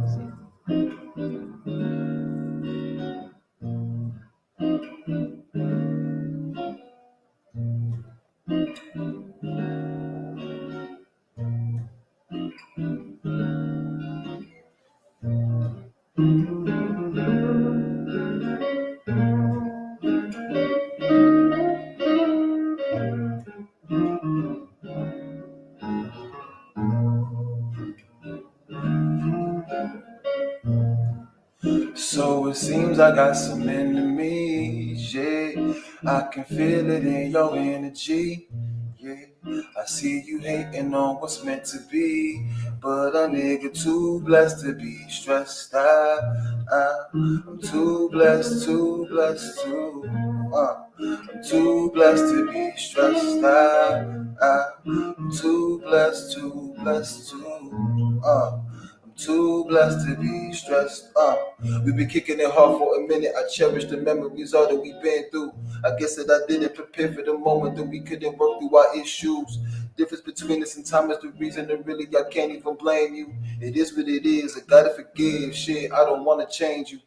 So it seems I got some enemies, yeah. I can feel it in your energy, yeah. I see you hating on what's meant to be, but a nigga too blessed to be stressed out. I'm too blessed, I'm too blessed to be stressed out. I'm too blessed, too blessed to be stressed. We've been kicking it hard for a minute. I cherish the memories, all that we've been through. I guess that I didn't prepare for the moment that we couldn't work through our issues. Difference between us and time is the reason that really I can't even blame you. It is what it is. I gotta forgive. Shit, I don't wanna change you.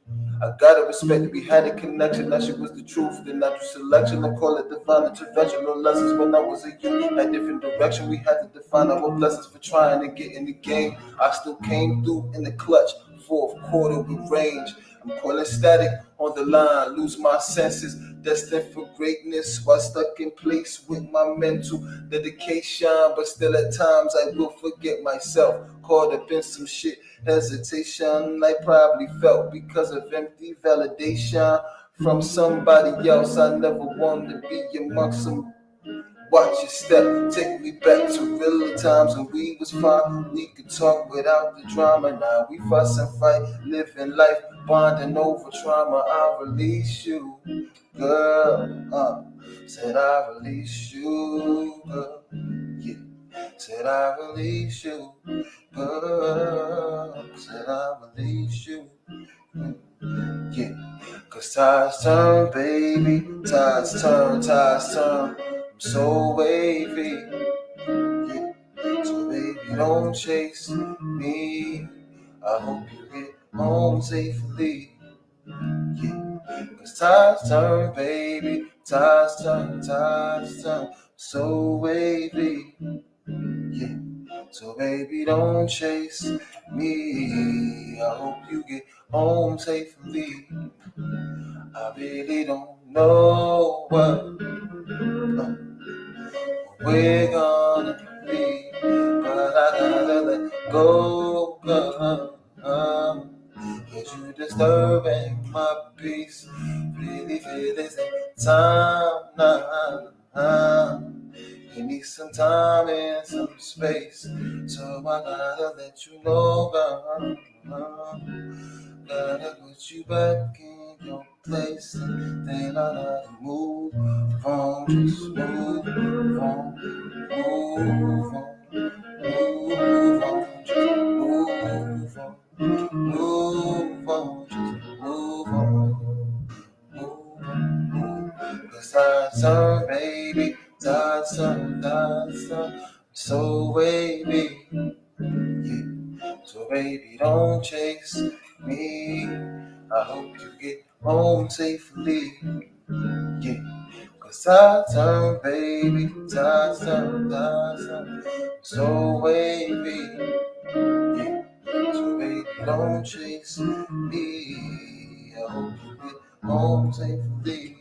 I gotta respect that we had a connection. That shit was the truth. The natural selection. I call it divine intervention. No lessons when I was a youth. Had different direction. We had to define our blessings for trying to get in the game. I still came through in the clutch. Fourth quarter with range. I'm calling static on the line. Lose my senses. Destined for greatness while stuck in place with my mental dedication. But still at times I will forget myself. Caught up in some shit. Hesitation I probably felt because of empty validation from somebody else. I never wanted to be amongst some. Watch your step, take me back to real times when we was fine. We could talk without the drama. Now we fuss and fight, living life, bonding over trauma. I release you, girl. Said I release you, girl. Yeah. Said I release you, girl. Said I release you. Yeah. Cause tides turn, baby. Tides turn. I'm so wavy. Yeah. So baby, don't chase me. I hope you get home safely. Yeah. Cause tides turn, baby. Tides turn. So wavy. Yeah. So baby, don't chase me. I hope you get home safely. I really don't know what we're gonna be, but I gotta let go, girl. Cause you disturbing my peace. Really feel it's that time now. You need some time and some space, so I gotta let you know, girl. Gotta put you back in your place. Then I gotta move on, just move on, move on, move on, just move on, move on, just move on. Cause that's a baby, that's a so wavy, yeah. So baby, don't chase me. I hope you get home safely, yeah. Cause that's baby, that's so wavy, yeah. So baby, don't chase me. I hope you get home safely.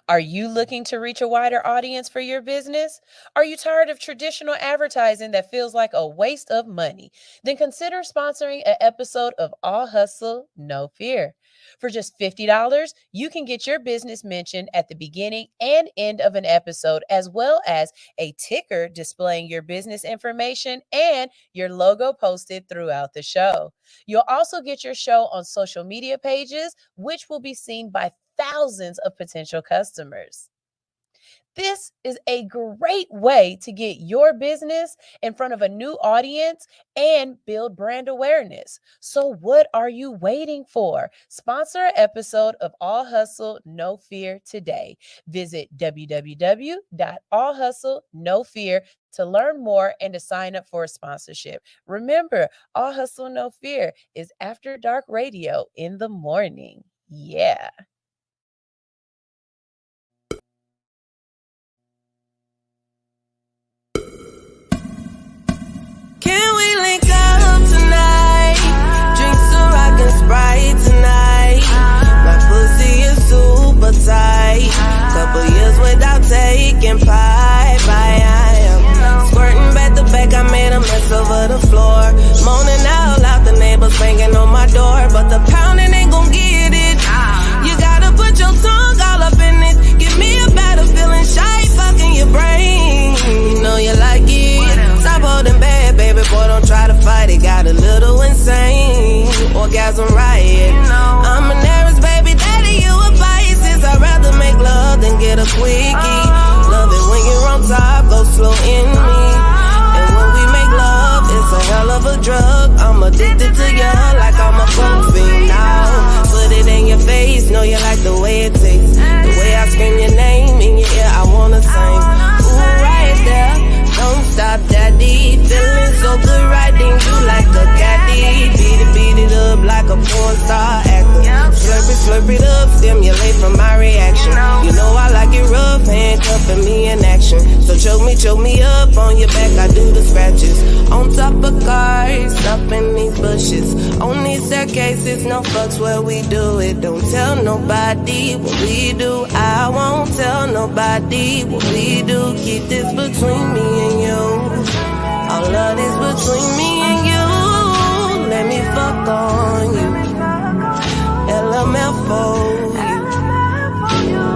Are you looking to reach a wider audience for your business? Are you tired of traditional advertising that feels like a waste of money? Then consider sponsoring an episode of All Hustle, No Fear. For just $50, you can get your business mentioned at the beginning and end of an episode, as well as a ticker displaying your business information and your logo posted throughout the show. You'll also get your show on social media pages, which will be seen by thousands of potential customers. This is a great way to get your business in front of a new audience and build brand awareness. So, what are you waiting for? Sponsor an episode of All Hustle, No Fear today. Visit www.allhustlenofear to learn more and to sign up for a sponsorship. Remember, All Hustle, No Fear is After Dark Radio in the morning. Yeah. Can we link up tonight? Drink some rock and Sprite tonight. My pussy is super tight. Couple years without taking pipe. I am squirting back to back. I made a mess over the floor. Moaning out loud, the neighbors banging on my door. But the pounding ain't gon' get it. You gotta put your tongue all up in it. Give me a better feeling, shy fucking your brain. You know you like it. Stop holding back, baby boy, don't try to fight it. Got a little insane, orgasm riot. I'm an Aries, baby daddy, you a Pisces. I'd rather make love than get a quickie. Love it when you're on top, go slow in me. And when we make love, it's a hell of a drug. I'm addicted to you like I'm a coke fiend now. Put it in your face, know you like the way it tastes. The way I scream your name in your ear, I wanna sing. Ooh, right there, don't stop, daddy. Feeling so good, riding you like a caddy. Beat it up like a porn star actor. Slurp it up, stimulate from my reaction. You know I like it rough, handcuffing me in action. So choke me up on your back, I do the scratches. On top of cars, up in these bushes. On these staircases, no fucks where we do it. Don't tell nobody what we do. I won't tell nobody what we do. Keep this between me and you. All of this between me and you. Let me fuck on you. LMF for you.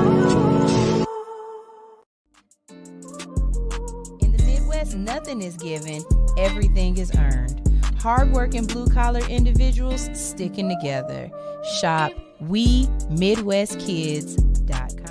In the Midwest, nothing is given, everything is earned. Hardworking blue-collar individuals sticking together. Shop WeMidwestKids.com.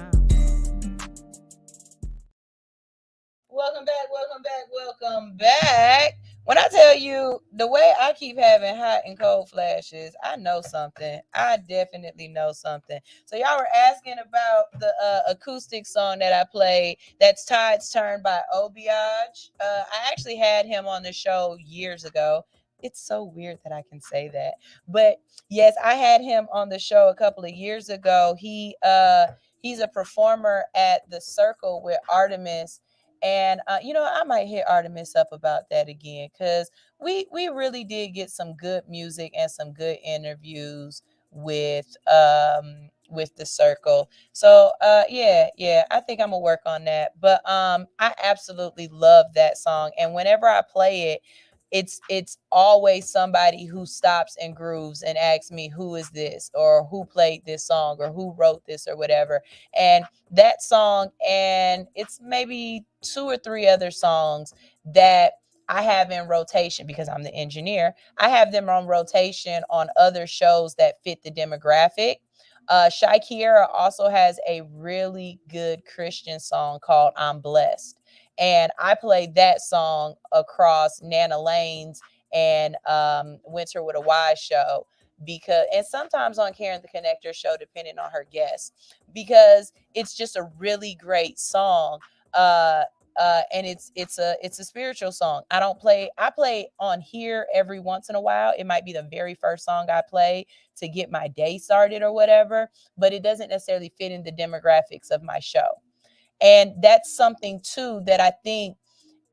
Welcome back. When I tell you the way I keep having hot and cold flashes, I know something. I definitely know something. So y'all were asking about the acoustic song that I played. That's Tide's Turn by Obiage. I actually had him on the show years ago. It's so weird that I can say that. But yes, I had him on the show a couple of years ago. He's a performer at the Circle with Artemis. And, I might hit Artemis up about that again, because we really did get some good music and some good interviews with the Circle. So, yeah, I think I'm going to work on that. But I absolutely love that song. And whenever I play it, it's always somebody who stops and grooves and asks me, who is this, or who played this song, or who wrote this, or whatever. And that song, and it's maybe 2 or 3 other songs that I have in rotation because I'm the engineer. I have them on rotation on other shows that fit the demographic. Shakira also has a really good Christian song called I'm Blessed. And I played that song across Nana Lane's and Winter with a Y show, because, and sometimes on Karen the Connector show, depending on her guests, because it's just a really great song. And it's a spiritual song. I play on here every once in a while. It might be the very first song I play to get my day started or whatever, but it doesn't necessarily fit in the demographics of my show. And that's something too that I think,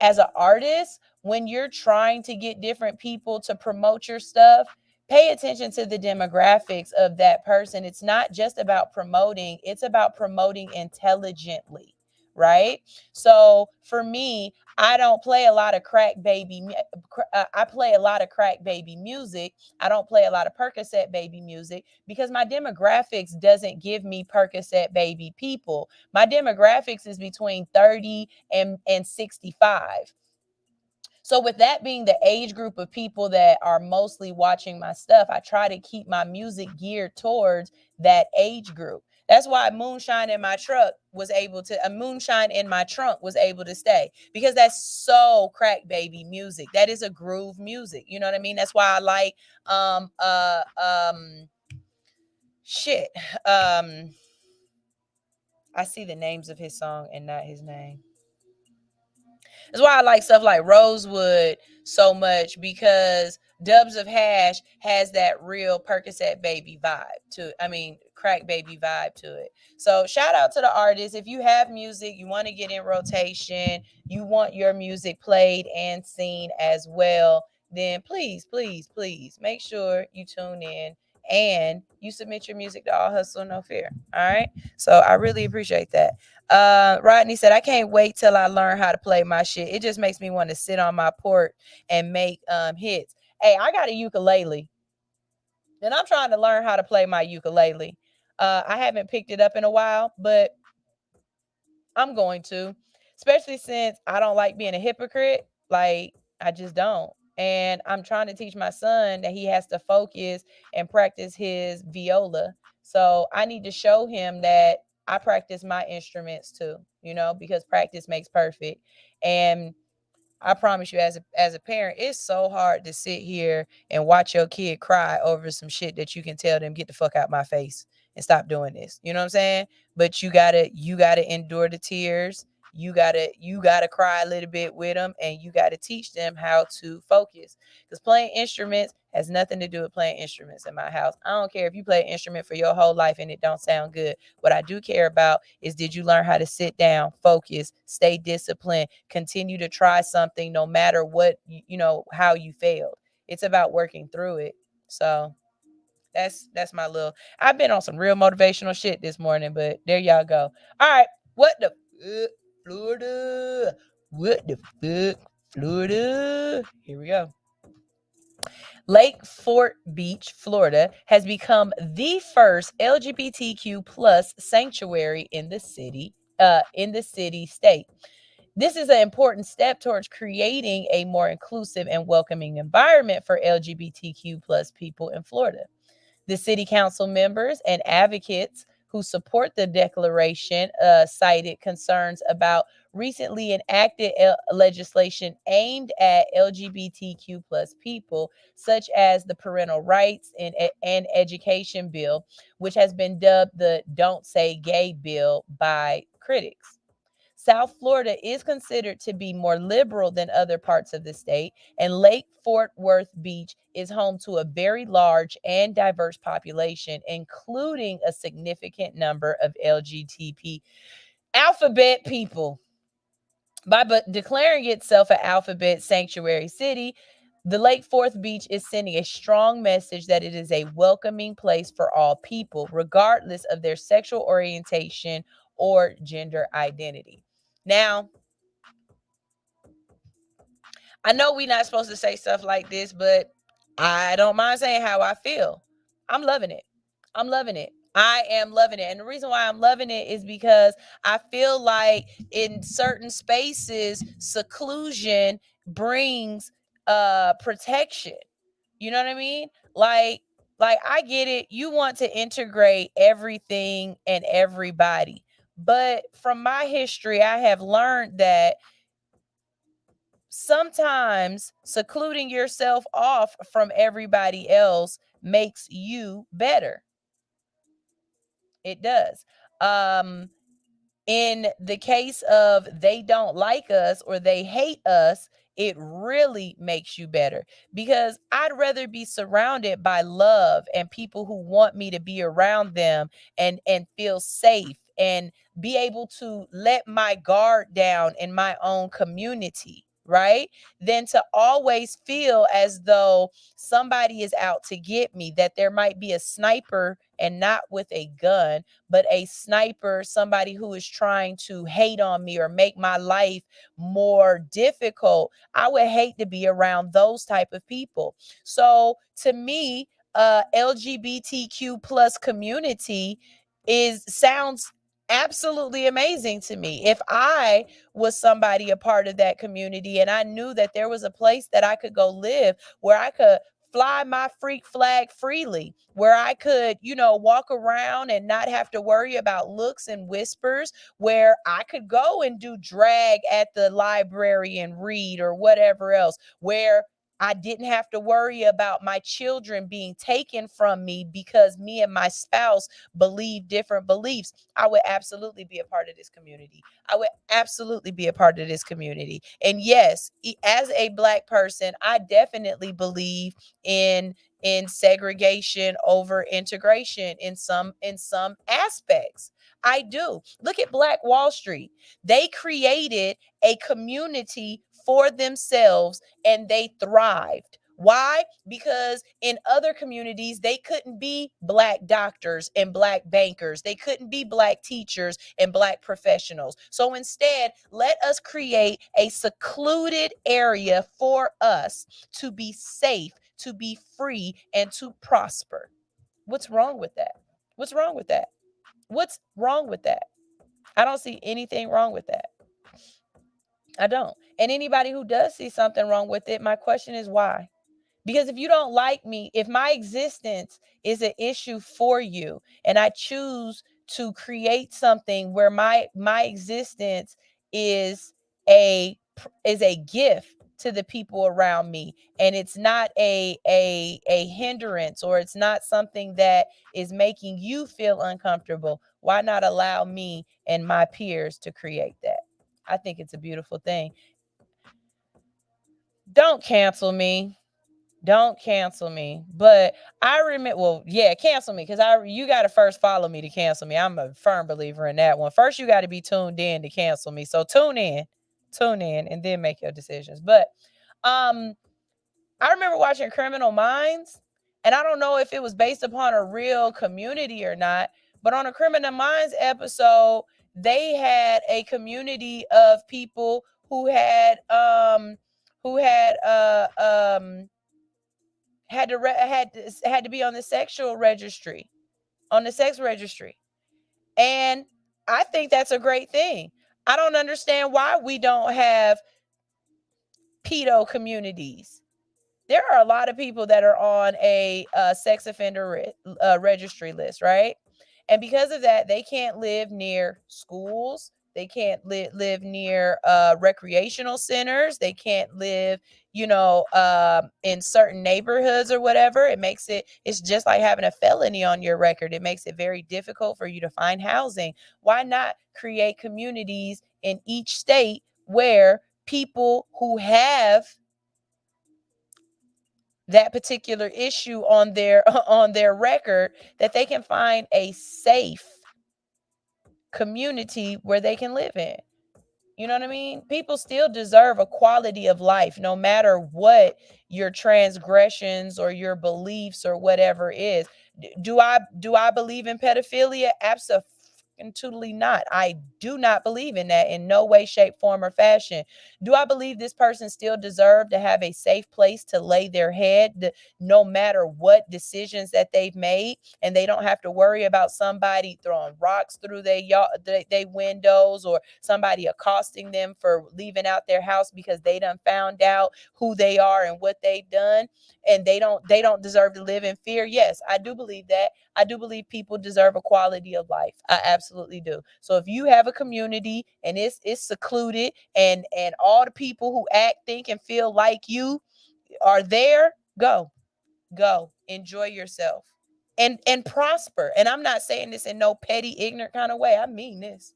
as an artist, when you're trying to get different people to promote your stuff, pay attention to the demographics of that person. It's not just about promoting, it's about promoting intelligently, right? So for me, I don't play a lot of I play a lot of crack baby music. I don't play a lot of Percocet baby music because my demographics doesn't give me Percocet baby people. My demographics is between 30 and 65. So with that being the age group of people that are mostly watching my stuff, I try to keep my music geared towards that age group. That's why Moonshine in my trunk was able to stay, because that's so crack baby music. That is a groove music. You know what I mean? That's why I like shit. I see the names of his song and not his name. That's why I like stuff like Rosewood so much, because Dubs of Hash has that real Percocet baby vibe crack baby vibe to it. So shout out to the artists. If you have music, you want to get in rotation, you want your music played and seen as well, then please, please, please make sure you tune in and you submit your music to All Hustle No Fear. All right. So I really appreciate that. Rodney said, I can't wait till I learn how to play my shit. It just makes me want to sit on my porch and make hits. Hey, I got a ukulele, and I'm trying to learn how to play my ukulele. I haven't picked it up in a while, but I'm going to, especially since I don't like being a hypocrite. Like, I just don't. And I'm trying to teach my son that he has to focus and practice his viola. So I need to show him that I practice my instruments too, because practice makes perfect. And I promise you, as a parent, it's so hard to sit here and watch your kid cry over some shit that you can tell them, get the fuck out my face and stop doing this. You know what I'm saying? But you gotta endure the tears. You gotta cry a little bit with them, and you gotta teach them how to focus. Because playing instruments has nothing to do with playing instruments in my house. I don't care if you play an instrument for your whole life and it don't sound good. What I do care about is, did you learn how to sit down, focus, stay disciplined, continue to try something no matter what, how you failed. It's about working through it. So that's my little, I've been on some real motivational shit this morning, but there y'all go. All right. What the fuck, Florida? What the fuck, Florida? Here we go. Lake Fort Beach, Florida, has become the first LGBTQ plus sanctuary in the city state. This is an important step towards creating a more inclusive and welcoming environment for LGBTQ plus people in Florida. The city council members and advocates who support the declaration cited concerns about recently enacted legislation aimed at LGBTQ plus people, such as the Parental Rights and Education Bill, which has been dubbed the Don't Say Gay Bill by critics. South Florida is considered to be more liberal than other parts of the state, and Lake Fort Worth Beach is home to a very large and diverse population, including a significant number of LGBT alphabet people. By declaring itself an alphabet sanctuary city, the Lake Forth Beach is sending a strong message that it is a welcoming place for all people, regardless of their sexual orientation or gender identity. Now, I know we're not supposed to say stuff like this, but I don't mind saying how I feel. I'm loving it. I'm loving it. I am loving it. And the reason why I'm loving it is because I feel like in certain spaces, seclusion brings protection. You know what I mean? Like I get it. You want to integrate everything and everybody. But from my history, I have learned that sometimes secluding yourself off from everybody else makes you better. It does. In the case of they don't like us or they hate us, it really makes you better, because I'd rather be surrounded by love and people who want me to be around them and feel safe and be able to let my guard down in my own community, right? Than to always feel as though somebody is out to get me, that there might be a sniper, and not with a gun, but a sniper, somebody who is trying to hate on me or make my life more difficult. I would hate to be around those type of people. So to me, LGBTQ plus community sounds absolutely amazing to me. If I was somebody a part of that community and I knew that there was a place that I could go live where I could fly my freak flag freely, where I could, walk around and not have to worry about looks and whispers, where I could go and do drag at the library and read or whatever else, where I didn't have to worry about my children being taken from me because me and my spouse believe different beliefs. I would absolutely be a part of this community. I would absolutely be a part of this community. And yes, as a Black person, I definitely believe in segregation over integration in some aspects. I do. Look at Black Wall Street. They created a community for themselves and they thrived. Why? Because in other communities, they couldn't be Black doctors and Black bankers. They couldn't be Black teachers and Black professionals. So instead, let us create a secluded area for us to be safe, to be free, and to prosper. What's wrong with that? What's wrong with that? What's wrong with that? I don't see anything wrong with that. I don't. And anybody who does see something wrong with it, my question is why? Because if you don't like me, if my existence is an issue for you and I choose to create something where my existence is a gift to the people around me, and it's not a hindrance, or it's not something that is making you feel uncomfortable, why not allow me and my peers to create that? I think it's a beautiful thing. Don't cancel me. Don't cancel me. But I remember, well, yeah, cancel me, because you got to first follow me to cancel me. I'm a firm believer in that one. First, you got to be tuned in to cancel me. So tune in, and then make your decisions. But I remember watching Criminal Minds, and I don't know if it was based upon a real community or not, but on a Criminal Minds episode, they had a community of people who had had to be on the sexual registry, on the sex registry. And I think that's a great thing. I don't understand why we don't have pedo communities. There are a lot of people that are on a sex offender registry list, right? And because of that, they can't live near schools. They can't live near recreational centers. They can't live, in certain neighborhoods or whatever. It's just like having a felony on your record. It makes it very difficult for you to find housing. Why not create communities in each state where people who have that particular issue on their record, that they can find a safe community where they can live in? You know what I mean? People still deserve a quality of life, no matter what your transgressions or your beliefs or whatever is. Do I believe in pedophilia? totally not. I do not believe in that in no way, shape, form, or fashion. Do I believe this person still deserve to have a safe place to lay their head, no matter what decisions that they've made, and they don't have to worry about somebody throwing rocks through their windows, or somebody accosting them for leaving out their house because they done found out who they are and what they've done, and they don't deserve to live in fear? Yes, I do believe that. I do believe people deserve a quality of life. I absolutely do. So if you have a community and it's secluded, and all the people who act, think, and feel like you are there, go enjoy yourself and prosper. And I'm not saying this in no petty, ignorant kind of way. I mean this.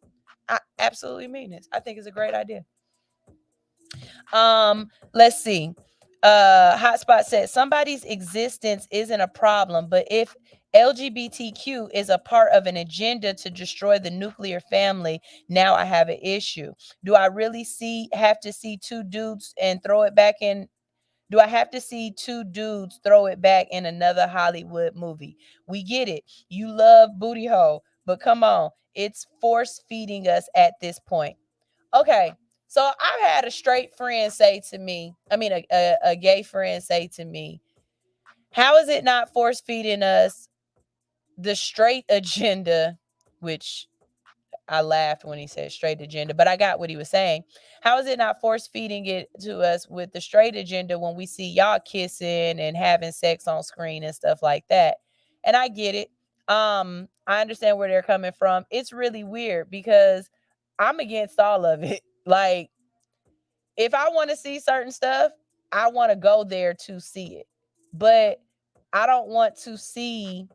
I absolutely mean this. I think it's a great idea. Let's see. Hotspot said somebody's existence isn't a problem, but if LGBTQ is a part of an agenda to destroy the nuclear family, now I have an issue. Do I really have to see two dudes and throw it back in? Do I have to see two dudes throw it back in another Hollywood movie? We get it. You love booty hole, but come on, it's force feeding us at this point. Okay, so I've had a straight friend say to me, a gay friend say to me, how is it not force feeding us the straight agenda, which I laughed when he said straight agenda, but I got what he was saying. How is it not force feeding it to us with the straight agenda when we see y'all kissing and having sex on screen and stuff like that? And I get it. I understand where they're coming from. It's really weird because I'm against all of it. Like, if I want to see certain stuff, I want to go there to see it. But I don't want to see,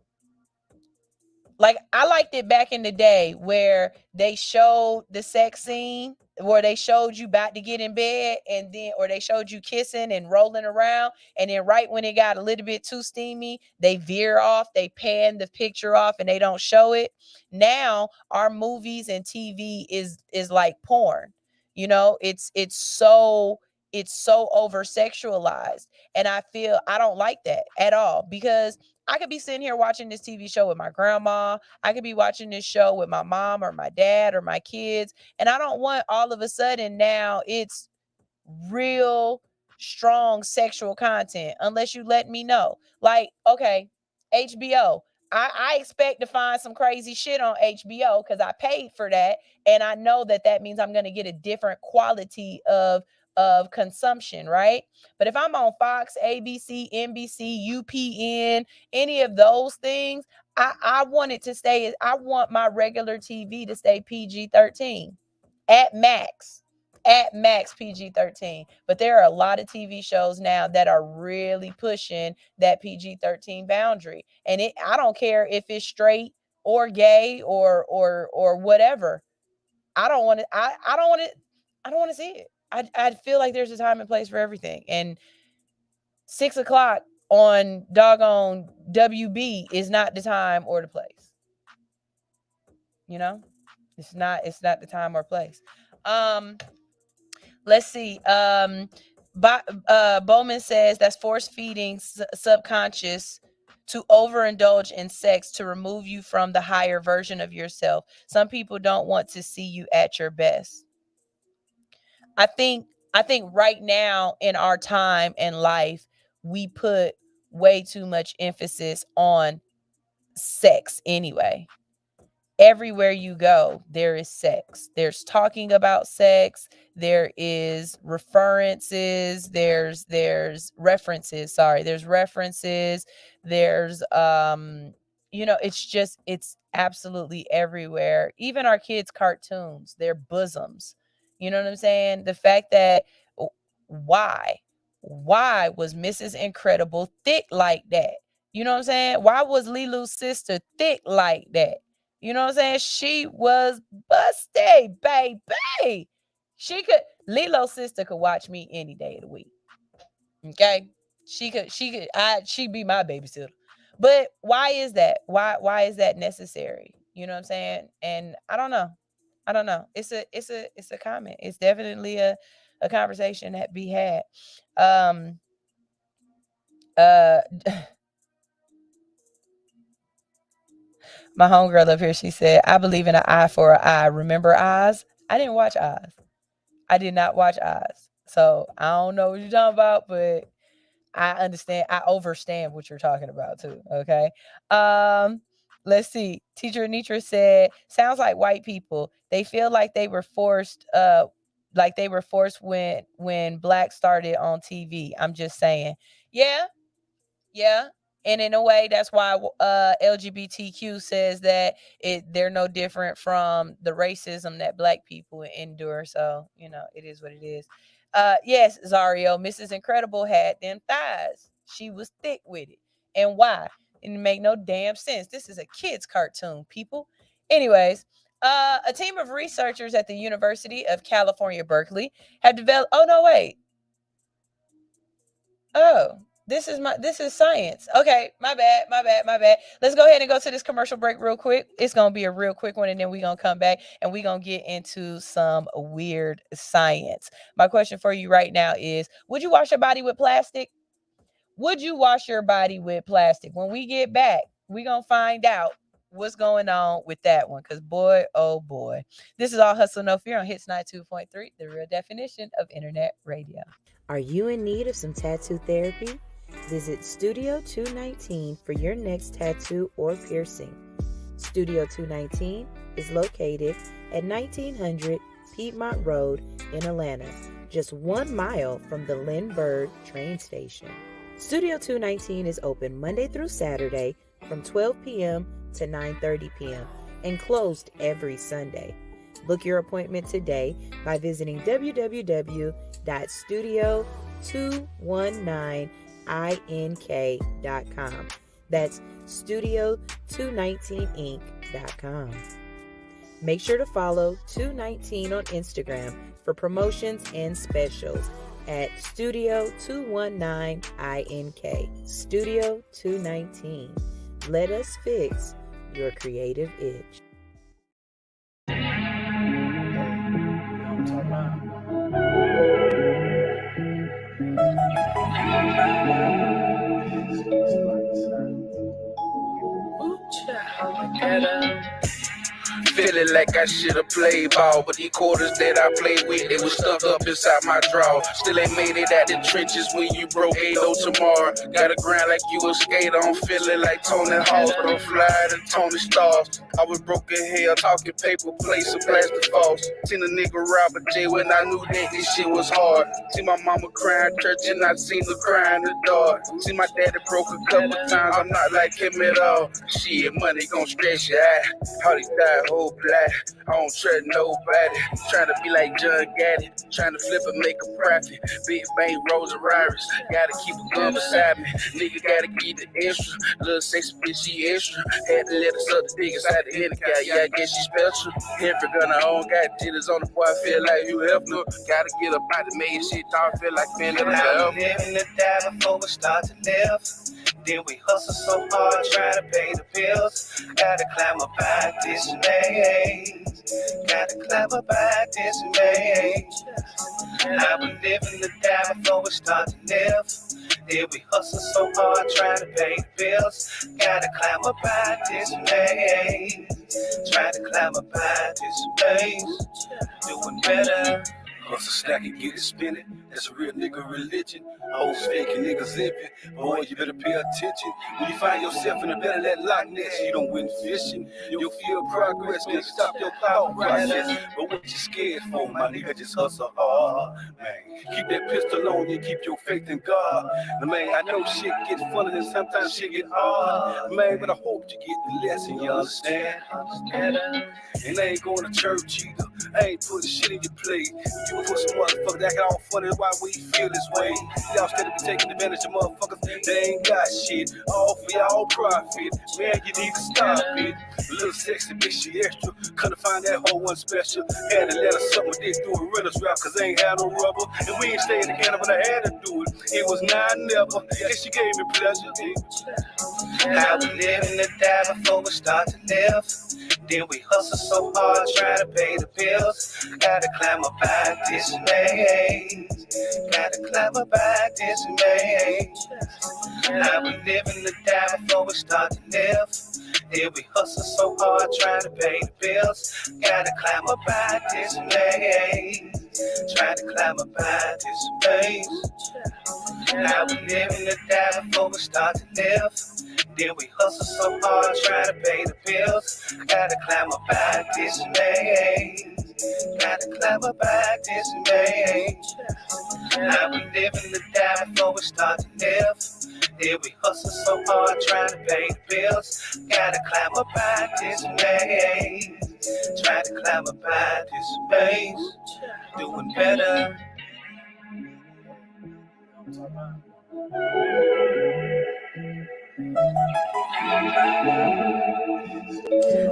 like, I liked it back in the day where they showed the sex scene, where they showed you about to get in bed, and then, or they showed you kissing and rolling around, and then right when it got a little bit too steamy, they veer off, they pan the picture off, and they don't show it. Now our movies and TV is like porn. It's so over sexualized, and I don't like that at all, because I could be sitting here watching this TV show with my grandma. I could be watching this show with my mom or my dad or my kids. And I don't want all of a sudden now it's real strong sexual content unless you let me know. Like, okay, HBO. I expect to find some crazy shit on HBO because I paid for that. And I know that means I'm going to get a different quality of consumption, right? But if I'm on Fox, ABC, NBC, UPN, any of those things, I want it to stay. I want my regular TV to stay PG-13 at max. At max PG-13. But there are a lot of TV shows now that are really pushing that PG-13 boundary. And I don't care if it's straight or gay or whatever. I don't want to I don't want to see it. I feel like there's a time and place for everything. And 6:00 on doggone WB is not the time or the place. It's not the time or place. Let's see. Bowman says that's force feeding subconscious to overindulge in sex to remove you from the higher version of yourself. Some people don't want to see you at your best. I think right now in our time and life, we put way too much emphasis on sex anyway. Everywhere you go, there is sex. There's talking about sex. There is references. There's references. Sorry, there's references. There's it's absolutely everywhere. Even our kids' cartoons, their bosoms. You know what I'm saying? The fact that why was Mrs. Incredible thick like that? You know what I'm saying? Why was Lilu's sister thick like that? You know what I'm saying? She was busted, baby. Lilo's sister could watch me any day of the week. Okay? She'd be my babysitter. But why is that? Why is that necessary? You know what I'm saying? And I don't know. It's a comment. It's definitely a conversation that be had. My homegirl up here, she said, I believe in an eye for an eye. Remember Oz? I didn't watch Oz. I did not watch Oz. So I don't know what you're talking about, but I understand. I overstand what you're talking about too. Okay. Let's see. Teacher Anitra said, sounds like white people. They feel like they were forced, when black started on TV. I'm just saying. Yeah. And in a way, that's why LGBTQ says that they're no different from the racism that black people endure. So, it is what it is. Yes, Zario, Mrs. Incredible had them thighs. She was thick with it. And why? It didn't make no damn sense. This is a kid's cartoon, people. Anyways, a team of researchers at the University of California, Berkeley have developed... Oh, no, wait. Oh. This is science. Okay, my bad. Let's go ahead and go to this commercial break real quick. It's going to be a real quick one, and then we're going to come back, and we're going to get into some weird science. My question for you right now is, would you wash your body with plastic? Would you wash your body with plastic? When we get back, we're going to find out what's going on with that one, because boy, oh boy. This is All Hustle No Fear on Hits 92.3, the real definition of internet radio. Are you in need of some tattoo therapy? Visit Studio 219 for your next tattoo or piercing. Studio 219 is located at 1900 Piedmont Road in Atlanta, just 1 mile from the Lynn Bird train station. Studio 219 is open Monday through Saturday from 12 p.m. to 9:30 p.m. and closed every Sunday. Book your appointment today by visiting www.studio219ink.com. That's studio219inc.com. Make sure to follow 219 on Instagram for promotions and specials at Studio219ink. Studio 219. Let us fix your creative itch. Feeling like I should've played ball, but these quarters that I played with, they was stuck up inside my drawer. Still ain't made it out the trenches when you broke, ain't no tomorrow. Gotta grind like you a skater, I'm feeling like Tony Hawk, but I'm flying to Tony Stars. I was broke in hell, talking paper plates and plastic falls. Seen a nigga rob a J when I knew that this shit was hard. See my mama crying church and I seen her crying the dark. See my daddy broke a couple times, I'm not like him at all. Shit, money gon' stress you out. How they die, whole black. I don't trust nobody. Trying to be like John Gaddy. Trying to flip and make a profit. Big bang, Rolls and Riders. Gotta keep a gun beside me. Nigga gotta keep the extra. Little sexy bitch, she extra. Had to let us up the dick inside the handicap. Yeah, I guess she special. Henry gun her own, got jitters on the boy. I feel like you help her. Gotta get up out the main shit. I feel like being in the hell. Living to die before we start to live. Then we hustle so hard trying to pay the bills. Gotta climb up out this maze. Gotta climb up out this maze. I was living to die before we start to live. Then we hustle so hard trying to pay the bills. Gotta climb up out this maze. Trying to climb up out this maze. Doing better. Hustle, stack and get it spinning. That's a real nigga religion. Hoes faking niggas limping. Boy, you better pay attention. When you find yourself in the belly of that Loch Ness, you don't win fishing. You'll feel progress, can stop your thought process. But what you scared for, my nigga, just hustle hard. Man, keep that pistol on you, keep your faith in God. Now, man, I know shit gets funny and sometimes shit get hard. Man, but I hope you get the lesson, you understand? And I ain't going to church either. I ain't putting shit in your plate. You put some motherfuckers acting all funny, why we feel this way. Y'all steady be taking advantage of motherfuckers, they ain't got shit. All for y'all profit, man, you need to stop it. A little sexy bitch, she extra. Couldn't find that whole one special. Had to let her suck my dick through a renter's rap, cause they ain't had no rubber. And we ain't staying together, but I had to do it. It was now or never, and she gave me pleasure. I was living to die before we start to live. Then we hustle so hard trying to pay the bills. Gotta climb up out this maze. Gotta climb up out this maze. I was living to die before we start to live. Then we hustle so hard trying to pay the bills. Gotta climb up out this maze. Trying to climb up out this maze. Now we living to die before we start to live. Then we hustle so hard trying to pay the bills. Gotta climb up out this maze. Gotta climb up out this maze. Now we living to die before we start to live. Then we hustle so hard trying to pay the bills. Gotta climb up out this maze. Trying to climb up out this maze. Doing better.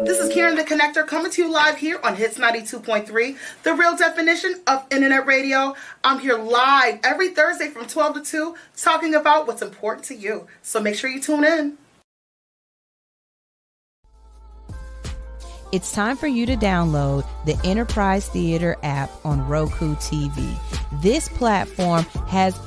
This is Karen the Connector coming to you live here on Hits 92.3, the real definition of internet radio. I'm here live every Thursday from 12 to 2 talking about what's important to you. So make sure you tune in. It's time for you to download the Enterprise Theater app on Roku TV. This platform has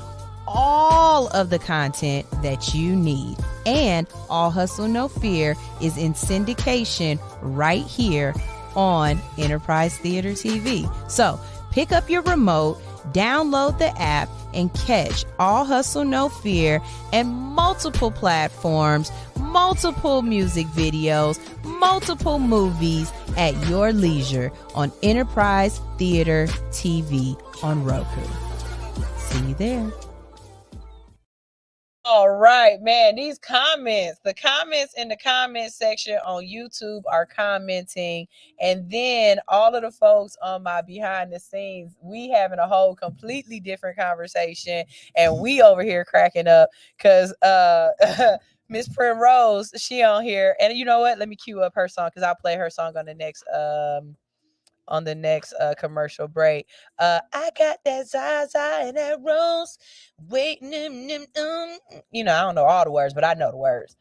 all of the content that you need. And All Hustle No Fear is in syndication right here on Enterprise Theater TV. So pick up your remote, download the app, and catch All Hustle No Fear and multiple platforms, multiple music videos, multiple movies at your leisure on Enterprise Theater TV on Roku. See you there. All right, man, the comments in the comment section on YouTube are commenting. And then all of the folks on my behind the scenes, we having a whole completely different conversation. And we over here cracking up because Miss Primrose, she on here. And you know what? Let me cue up her song because I'll play her song on the next commercial break. I got that Zaza and that Rose waiting. You know, I don't know all the words, but I know the words.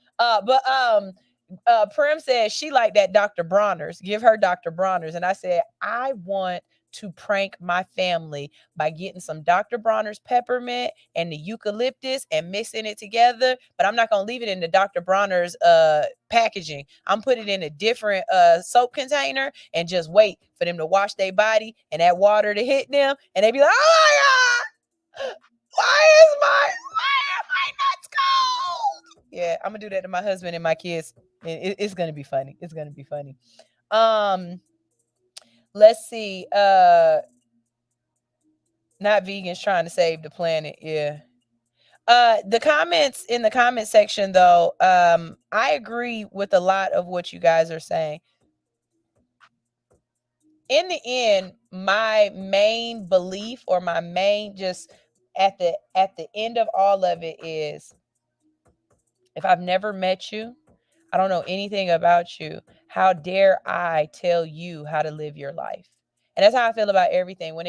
Prim said she liked that Dr. Bronner's. Give her Dr. Bronner's. And I said, I want to prank my family by getting some Dr. Bronner's peppermint and the eucalyptus and mixing it together. But I'm not going to leave it in the Dr. Bronner's packaging. I'm putting it in a different soap container and just wait for them to wash their body and that water to hit them. And they be like, oh my God, why are my nuts cold? Yeah, I'm going to do that to my husband and my kids. It's going to be funny. It's going to be funny. Let's see. Not vegans trying to save the planet. Yeah. The comments in the comment section, though, I agree with a lot of what you guys are saying. In the end, my main belief or my main just at the end of all of it is, if I've never met you, I don't know anything about you, how dare I tell you how to live your life? And that's how I feel about everything. When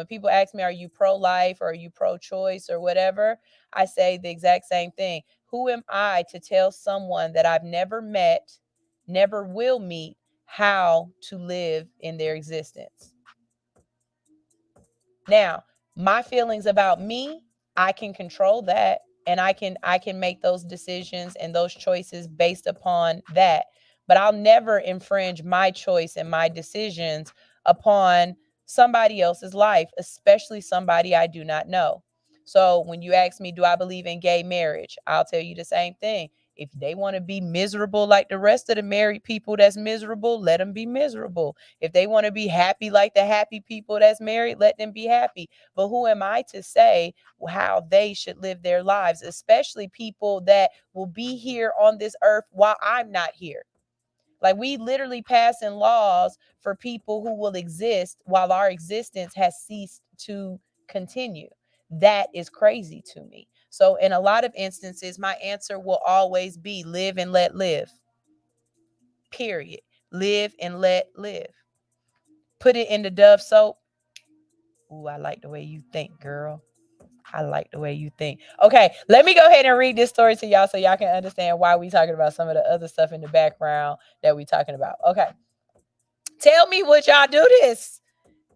people ask me, are you pro-life or are you pro-choice or whatever? I say the exact same thing. Who am I to tell someone that I've never met, never will meet, how to live in their existence? Now, my feelings about me, I can control that. And I can make those decisions and those choices based upon that. But I'll never infringe my choice and my decisions upon somebody else's life, especially somebody I do not know. So when you ask me, do I believe in gay marriage? I'll tell you the same thing. If they want to be miserable like the rest of the married people that's miserable, let them be miserable. If they want to be happy like the happy people that's married, let them be happy. But who am I to say how they should live their lives, especially people that will be here on this earth while I'm not here? Like, we literally passing laws for people who will exist while our existence has ceased to continue. That is crazy to me. So in a lot of instances, my answer will always be live and let live. Period. Live and let live. Put it in the Dove soap. Ooh, I like the way you think, girl. I like the way you think. Okay, let me go ahead and read this story to y'all so y'all can understand why we talking about some of the other stuff in the background that we talking about. Okay. Tell me would y'all do this?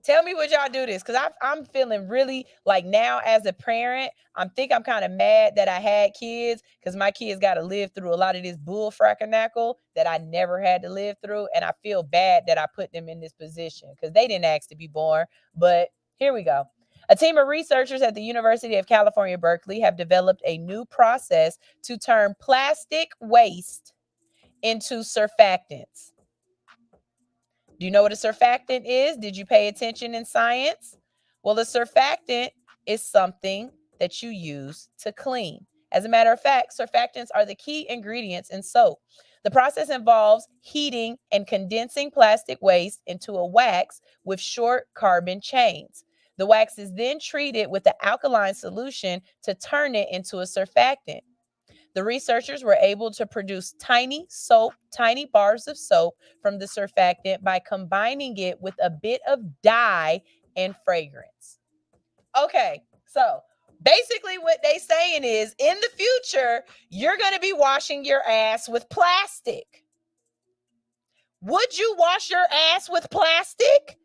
Tell me what y'all do this, because I'm feeling really like now as a parent, I'm kind of mad that I had kids, because my kids got to live through a lot of this bull frackernackle that I never had to live through. And I feel bad that I put them in this position because they didn't ask to be born. But here we go. A team of researchers at the University of California, Berkeley have developed a new process to turn plastic waste into surfactants. Do you know what a surfactant is? Did you pay attention in science? Well, a surfactant is something that you use to clean. As a matter of fact, surfactants are the key ingredients in soap. The process involves heating and condensing plastic waste into a wax with short carbon chains. The wax is then treated with an alkaline solution to turn it into a surfactant. The researchers were able to produce tiny bars of soap from the surfactant by combining it with a bit of dye and fragrance. Okay, so basically what they saying is in the future, you're going to be washing your ass with plastic. Would you wash your ass with plastic?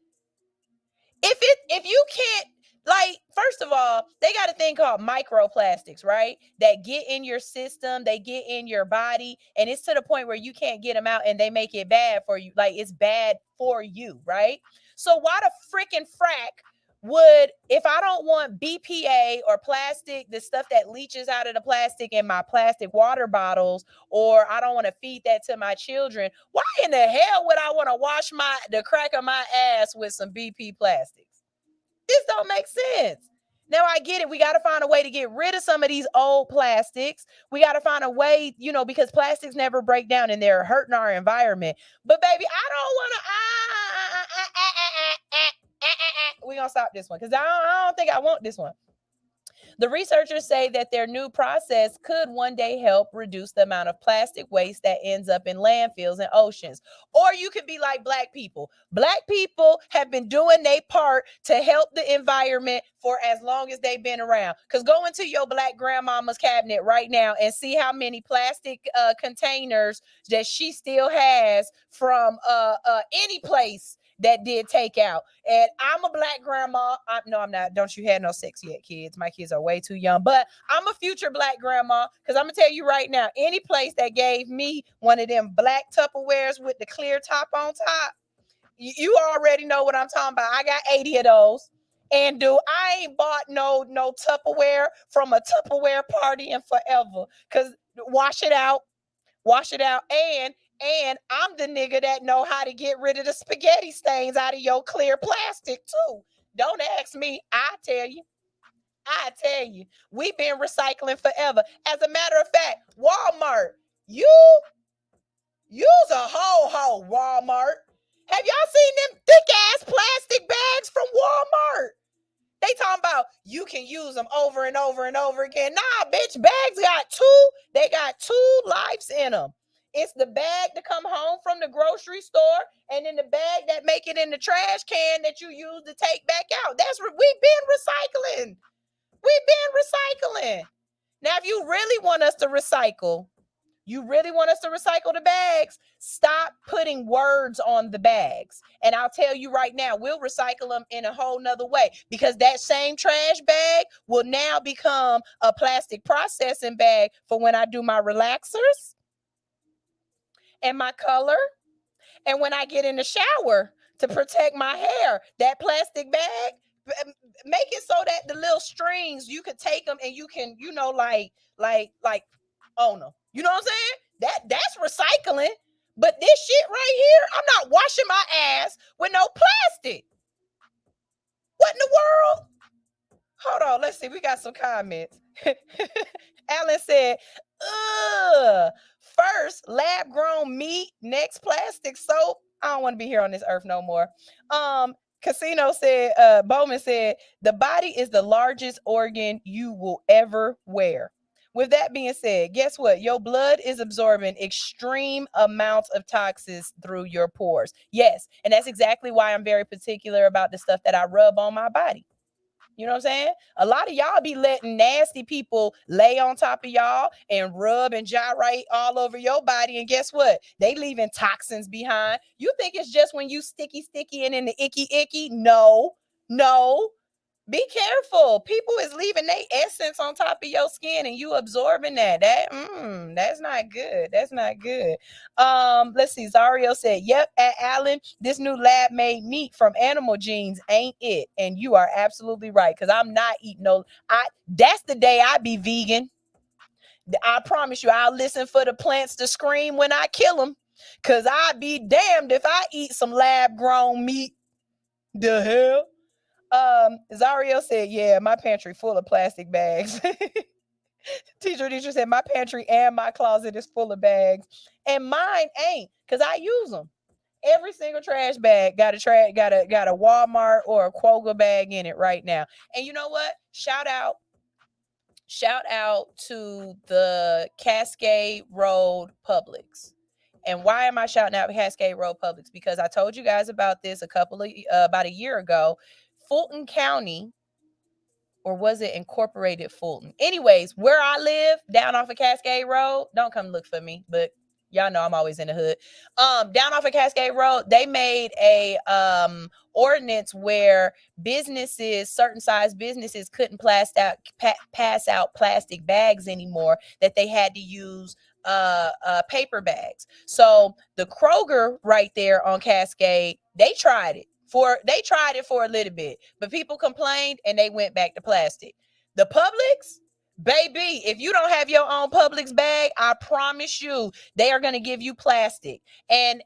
If you can't, like, first of all, they got a thing called microplastics, right? That get in your system, they get in your body, and it's to the point where you can't get them out, and they make it bad for you. Like, it's bad for you, right? So why the freaking frack would, if I don't want BPA or plastic, the stuff that leaches out of the plastic in my plastic water bottles, or I don't want to feed that to my children, why in the hell would I want to wash the crack of my ass with some BP plastics? This don't make sense. Now I get it. We got to find a way to get rid of some of these old plastics. We got to find a way, because plastics never break down and they're hurting our environment. But baby, I don't want to. We're going to stop this one because I don't think I want this one. The researchers say that their new process could one day help reduce the amount of plastic waste that ends up in landfills and oceans. Or you could be like Black people. Black people have been doing their part to help the environment for as long as they've been around. Because go into your Black grandmama's cabinet right now and see how many plastic containers that she still has from any place that did takeout. And I'm a Black grandma. No, I'm not. Don't you have no sex yet, kids. My kids are way too young. But I'm a future Black grandma, because I'm going to tell you right now, any place that gave me one of them black Tupperwares with the clear top on top, you already know what I'm talking about. I got 80 of those. And I ain't bought no Tupperware from a Tupperware party in forever. Because wash it out. And I'm the nigga that know how to get rid of the spaghetti stains out of your clear plastic too. Don't ask me. I tell you. We've been recycling forever. As a matter of fact, Walmart, you's a ho Walmart. Have y'all seen them thick ass plastic bags from Walmart? They talking about you can use them over and over and over again. Nah, bitch, bags got two lives in them. It's the bag to come home from the grocery store, and then the bag that make it in the trash can that you use to take back out. We've been recycling. Now, if you really want us to recycle the bags, stop putting words on the bags. And I'll tell you right now, we'll recycle them in a whole nother way, because that same trash bag will now become a plastic processing bag for when I do my relaxers and my color. And when I get in the shower to protect my hair, that plastic bag, make it so that the little strings, you could take them and you can, like own them. You know what I'm saying? That's recycling. But this shit right here, I'm not washing my ass with no plastic. What in the world? Hold on, let's see. We got some comments. Alan said, ugh. First, lab-grown meat. Next, plastic soap. I don't want to be here on this earth no more. Casino said, Bowman said, the body is the largest organ you will ever wear. With that being said, guess what? Your blood is absorbing extreme amounts of toxins through your pores. Yes, and that's exactly why I'm very particular about the stuff that I rub on my body. You know what I'm saying? A lot of y'all be letting nasty people lay on top of y'all and rub and gyrate all over your body. And guess what? They leaving toxins behind. You think it's just when you sticky and in the icky? No. Be careful. People is leaving their essence on top of your skin and you absorbing that. That's not good. That's not good. Let's see. Zario said, yep, at Allen, this new lab made meat from animal genes ain't it. And you are absolutely right. Because I'm not eating that's the day I be vegan. I promise you, I'll listen for the plants to scream when I kill them. Because I'd be damned if I eat some lab grown meat. The hell? Zario said, yeah, my pantry full of plastic bags. Teacher said, my pantry and my closet is full of bags. And mine ain't, because I use them. Every single trash bag got a Walmart or a Kroger bag in it right now. And you know what? Shout out to the Cascade Road Publix. And why am I shouting out Cascade Road Publix? Because I told you guys about this about a year ago. Fulton County, or was it Incorporated Fulton? Anyways, where I live, down off of Cascade Road, don't come look for me, but y'all know I'm always in the hood. Down off of Cascade Road, they made a ordinance where certain size businesses couldn't pass out plastic bags anymore, that they had to use paper bags. So the Kroger right there on Cascade, they tried it for a little bit, but people complained and they went back to plastic. The Publix, baby, if you don't have your own Publix bag, I promise you they are going to give you plastic. And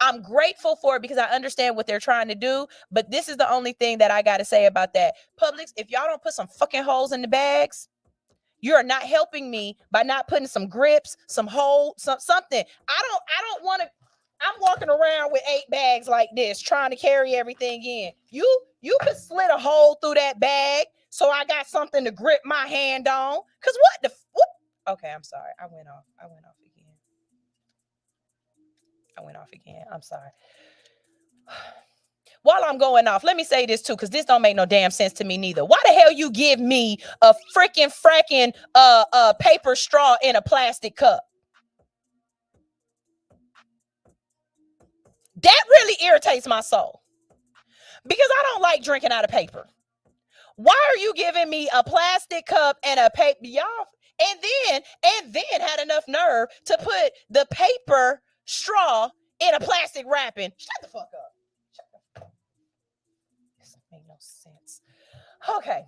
I'm grateful for it because I understand what they're trying to do, but this is the only thing that I got to say about that. Publix, if y'all don't put some fucking holes in the bags, you are not helping me by not putting some grips, some holes, something. I don't want to. I'm walking around with 8 bags like this, trying to carry everything in. You could slit a hole through that bag so I got something to grip my hand on. Cause what? Okay, I'm sorry. I went off again. I'm sorry. While I'm going off, let me say this too, because this don't make no damn sense to me neither. Why the hell you give me a fracking paper straw in a plastic cup? That really irritates my soul because I don't like drinking out of paper. Why are you giving me a plastic cup and a paper, y'all? And then had enough nerve to put the paper straw in a plastic wrapping. Shut the fuck up. This make no sense. Okay.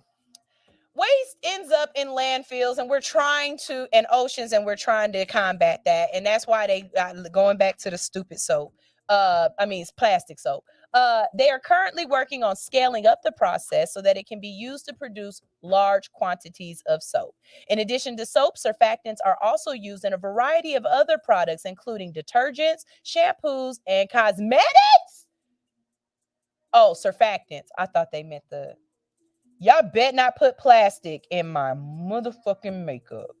Waste ends up in landfills and oceans, and we're trying to combat that. And that's why they going back to the stupid soap. It's plastic soap. They are currently working on scaling up the process so that it can be used to produce large quantities of soap. In addition to soap, surfactants are also used in a variety of other products, including detergents, shampoos, and cosmetics. Oh, surfactants. I thought they meant y'all bet not put plastic in my motherfucking makeup.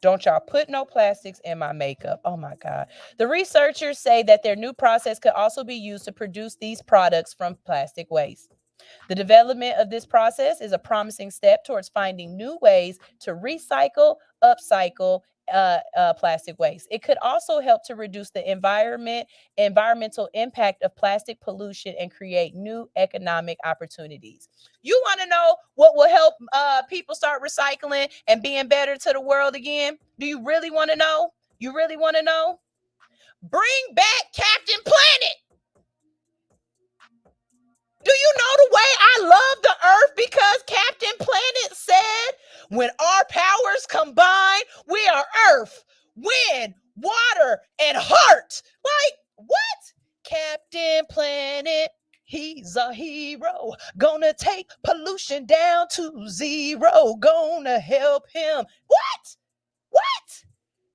Don't y'all put no plastics in my makeup. Oh my God. The researchers say that their new process could also be used to produce these products from plastic waste. The development of this process is a promising step towards finding new ways to recycle, upcycle plastic waste. It could also help to reduce the environmental impact of plastic pollution and create new economic opportunities. You want to know what will help people start recycling and being better to the world again? Do you really want to know? You really want to know? Bring back Captain Planet. Do you know the way I love the earth? Because Captain Planet said, when our powers combine, we are earth, wind, water, and heart. Like, what? Captain Planet, he's a hero. Gonna take pollution down to zero. Gonna help him. What?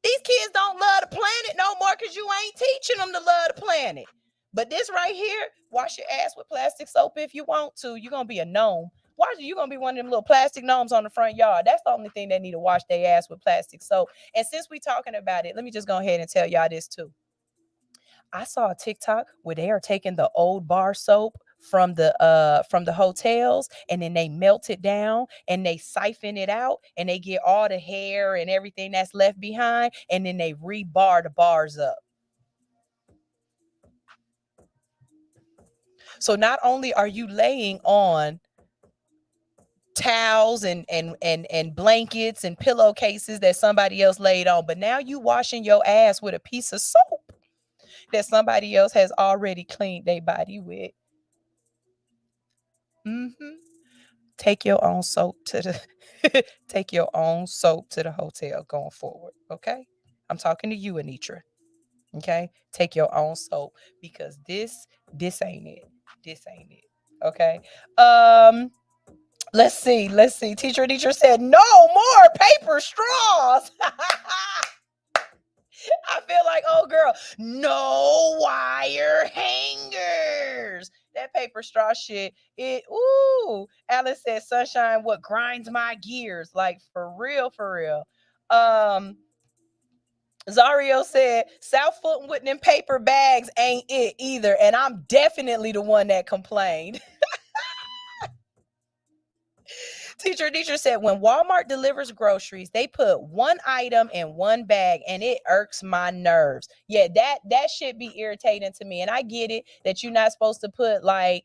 These kids don't love the planet no more because you ain't teaching them to love the planet. But this right here, wash your ass with plastic soap if you want to. You're going to be a gnome. You're going to be one of them little plastic gnomes on the front yard. That's the only thing they need to wash their ass with plastic soap. And since we're talking about it, let me just go ahead and tell y'all this too. I saw a TikTok where they are taking the old bar soap from the hotels, and then they melt it down and they siphon it out and they get all the hair and everything that's left behind, and then they rebar the bars up. So not only are you laying on towels and blankets and pillowcases that somebody else laid on, but now you washing your ass with a piece of soap that somebody else has already cleaned their body with. Take your own soap to the take your own soap to the hotel going forward. Okay, I'm talking to you, Anitra. Okay, take your own soap, because this ain't it. This ain't it. Okay. Let's see. Teacher said no more paper straws. I feel like, oh girl, no wire hangers. That paper straw shit, Alice said, sunshine, what grinds my gears? Like, for real, for real. Zario said, South footing with them paper bags ain't it either. And I'm definitely the one that complained. Teacher said, when Walmart delivers groceries, they put one item in one bag and it irks my nerves. Yeah, that should be irritating to me. And I get it that you're not supposed to put like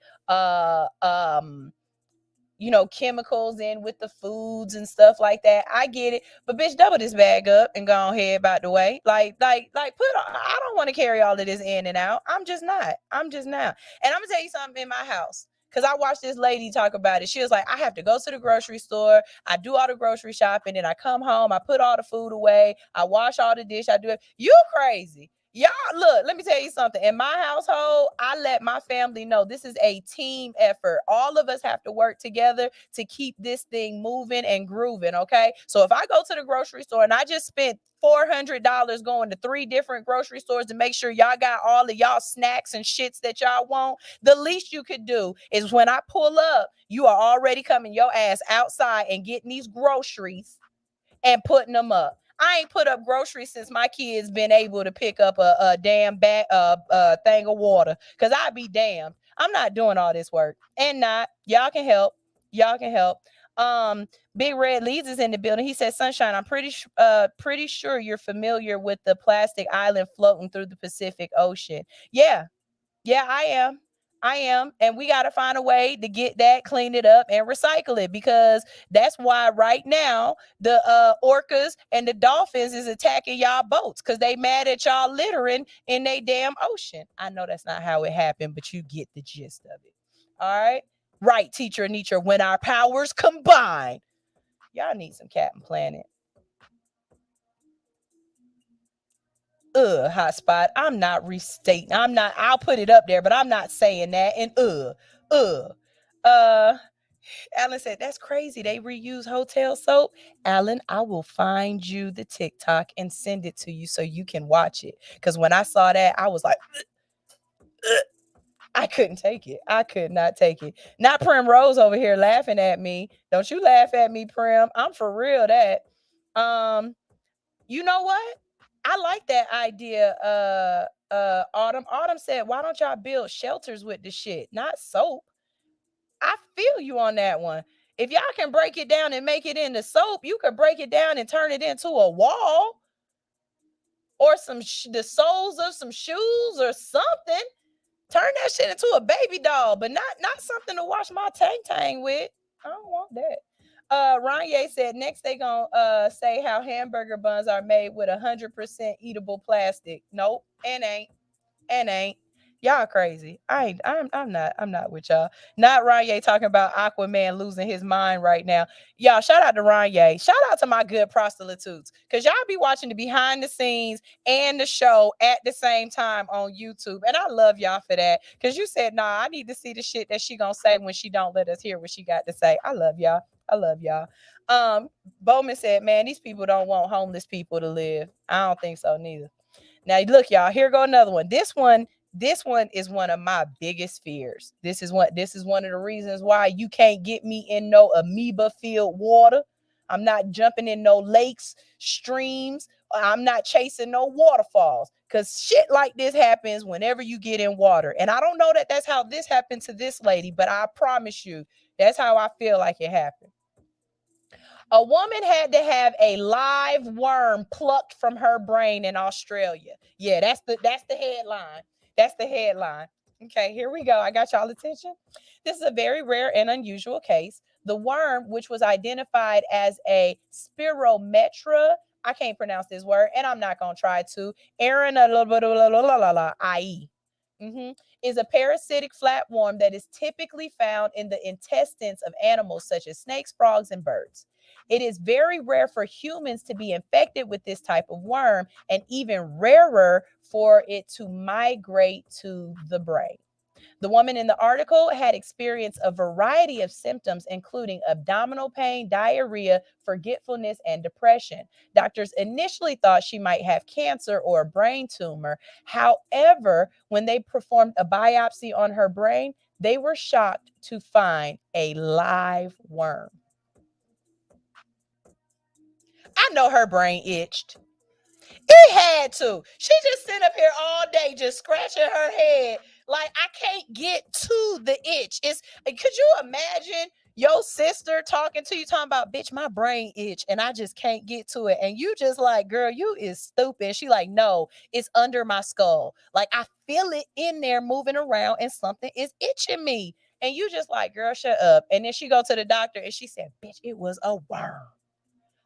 chemicals in with the foods and stuff like that. I get it. But bitch, double this bag up and go ahead about the way. Like I don't want to carry all of this in and out. I'm just not. And I'm gonna tell you something in my house. Because I watched this lady talk about it. She was like, I have to go to the grocery store. I do all the grocery shopping. Then I come home. I put all the food away. I wash all the dish. I do it. You crazy. Y'all, look, let me tell you something. In my household, I let my family know this is a team effort. All of us have to work together to keep this thing moving and grooving, okay? So if I go to the grocery store and I just spent $400 going to 3 different grocery stores to make sure y'all got all of y'all snacks and shits that y'all want, the least you could do is when I pull up, you are already coming your ass outside and getting these groceries and putting them up. I ain't put up groceries since my kids been able to pick up a damn bag, thing of water. Cause I be damned. I'm not doing all this work. And not, y'all can help. Big Red Leads is in the building. He said, Sunshine, I'm pretty sure you're familiar with the plastic island floating through the Pacific Ocean. Yeah, I am. And we got to find a way to get that, clean it up, and recycle it, because that's why right now the orcas and the dolphins is attacking y'all boats, because they mad at y'all littering in they damn ocean. I know that's not how it happened, but you get the gist of it. All right. Right, Teacher Anitra, when our powers combine. Y'all need some Captain Planet. Hotspot. I'm not restating. I'll put it up there, but I'm not saying that. And Alan said, that's crazy. They reuse hotel soap. Alan, I will find you the TikTok and send it to you so you can watch it. Because when I saw that, I was like, I couldn't take it. I could not take it. Not Prim Rose over here laughing at me. Don't you laugh at me, Prim. I'm for real that. You know what? I like that idea. Autumn said, why don't y'all build shelters with the shit, not soap? I feel you on that one. If y'all can break it down and make it into soap, you could break it down and turn it into a wall or the soles of some shoes or something. Turn that shit into a baby doll, but not something to wash my tang with. I don't want that. Ranye said next they gonna say how hamburger buns are made with 100% eatable plastic. Nope, and ain't. Y'all crazy. I'm not with y'all. Not Ranye talking about Aquaman losing his mind right now. Y'all, shout out to Ranye. Shout out to my good prostitutes. Cause y'all be watching the behind the scenes and the show at the same time on YouTube. And I love y'all for that. Cause you said, nah, I need to see the shit that she gonna say when she don't let us hear what she got to say. I love y'all. Bowman said, man, these people don't want homeless people to live. I don't think so neither. Now look, y'all, here go another one. This one is one of my biggest fears. This is one of the reasons why you can't get me in no amoeba filled water. I'm not jumping in no lakes, streams, I'm not chasing no waterfalls, because shit like this happens whenever you get in water. And I don't know that that's how this happened to this lady, but I promise you, that's how I feel like it happened. A woman had to have a live worm plucked from her brain in Australia. Yeah, that's the headline. That's the headline. Okay, here we go. I got y'all attention. This is a very rare and unusual case. The worm, which was identified as a spirometra, I can't pronounce this word, and I'm not gonna try to. IE. Is a parasitic flatworm that is typically found in the intestines of animals such as snakes, frogs, and birds. It is very rare for humans to be infected with this type of worm, and even rarer for it to migrate to the brain. The woman in the article had experienced a variety of symptoms, including abdominal pain, diarrhea, forgetfulness, and depression. Doctors initially thought she might have cancer or a brain tumor. However, when they performed a biopsy on her brain, they were shocked to find a live worm. I know her brain itched. It had to. She just sitting up here all day just scratching her head. Like, I can't get to the itch. Could you imagine your sister talking to you, talking about, bitch, my brain itch and I just can't get to it. And you just like, girl, you is stupid. She like, no, it's under my skull. Like, I feel it in there moving around and something is itching me. And you just like, girl, shut up. And then she go to the doctor and she said, bitch, it was a worm.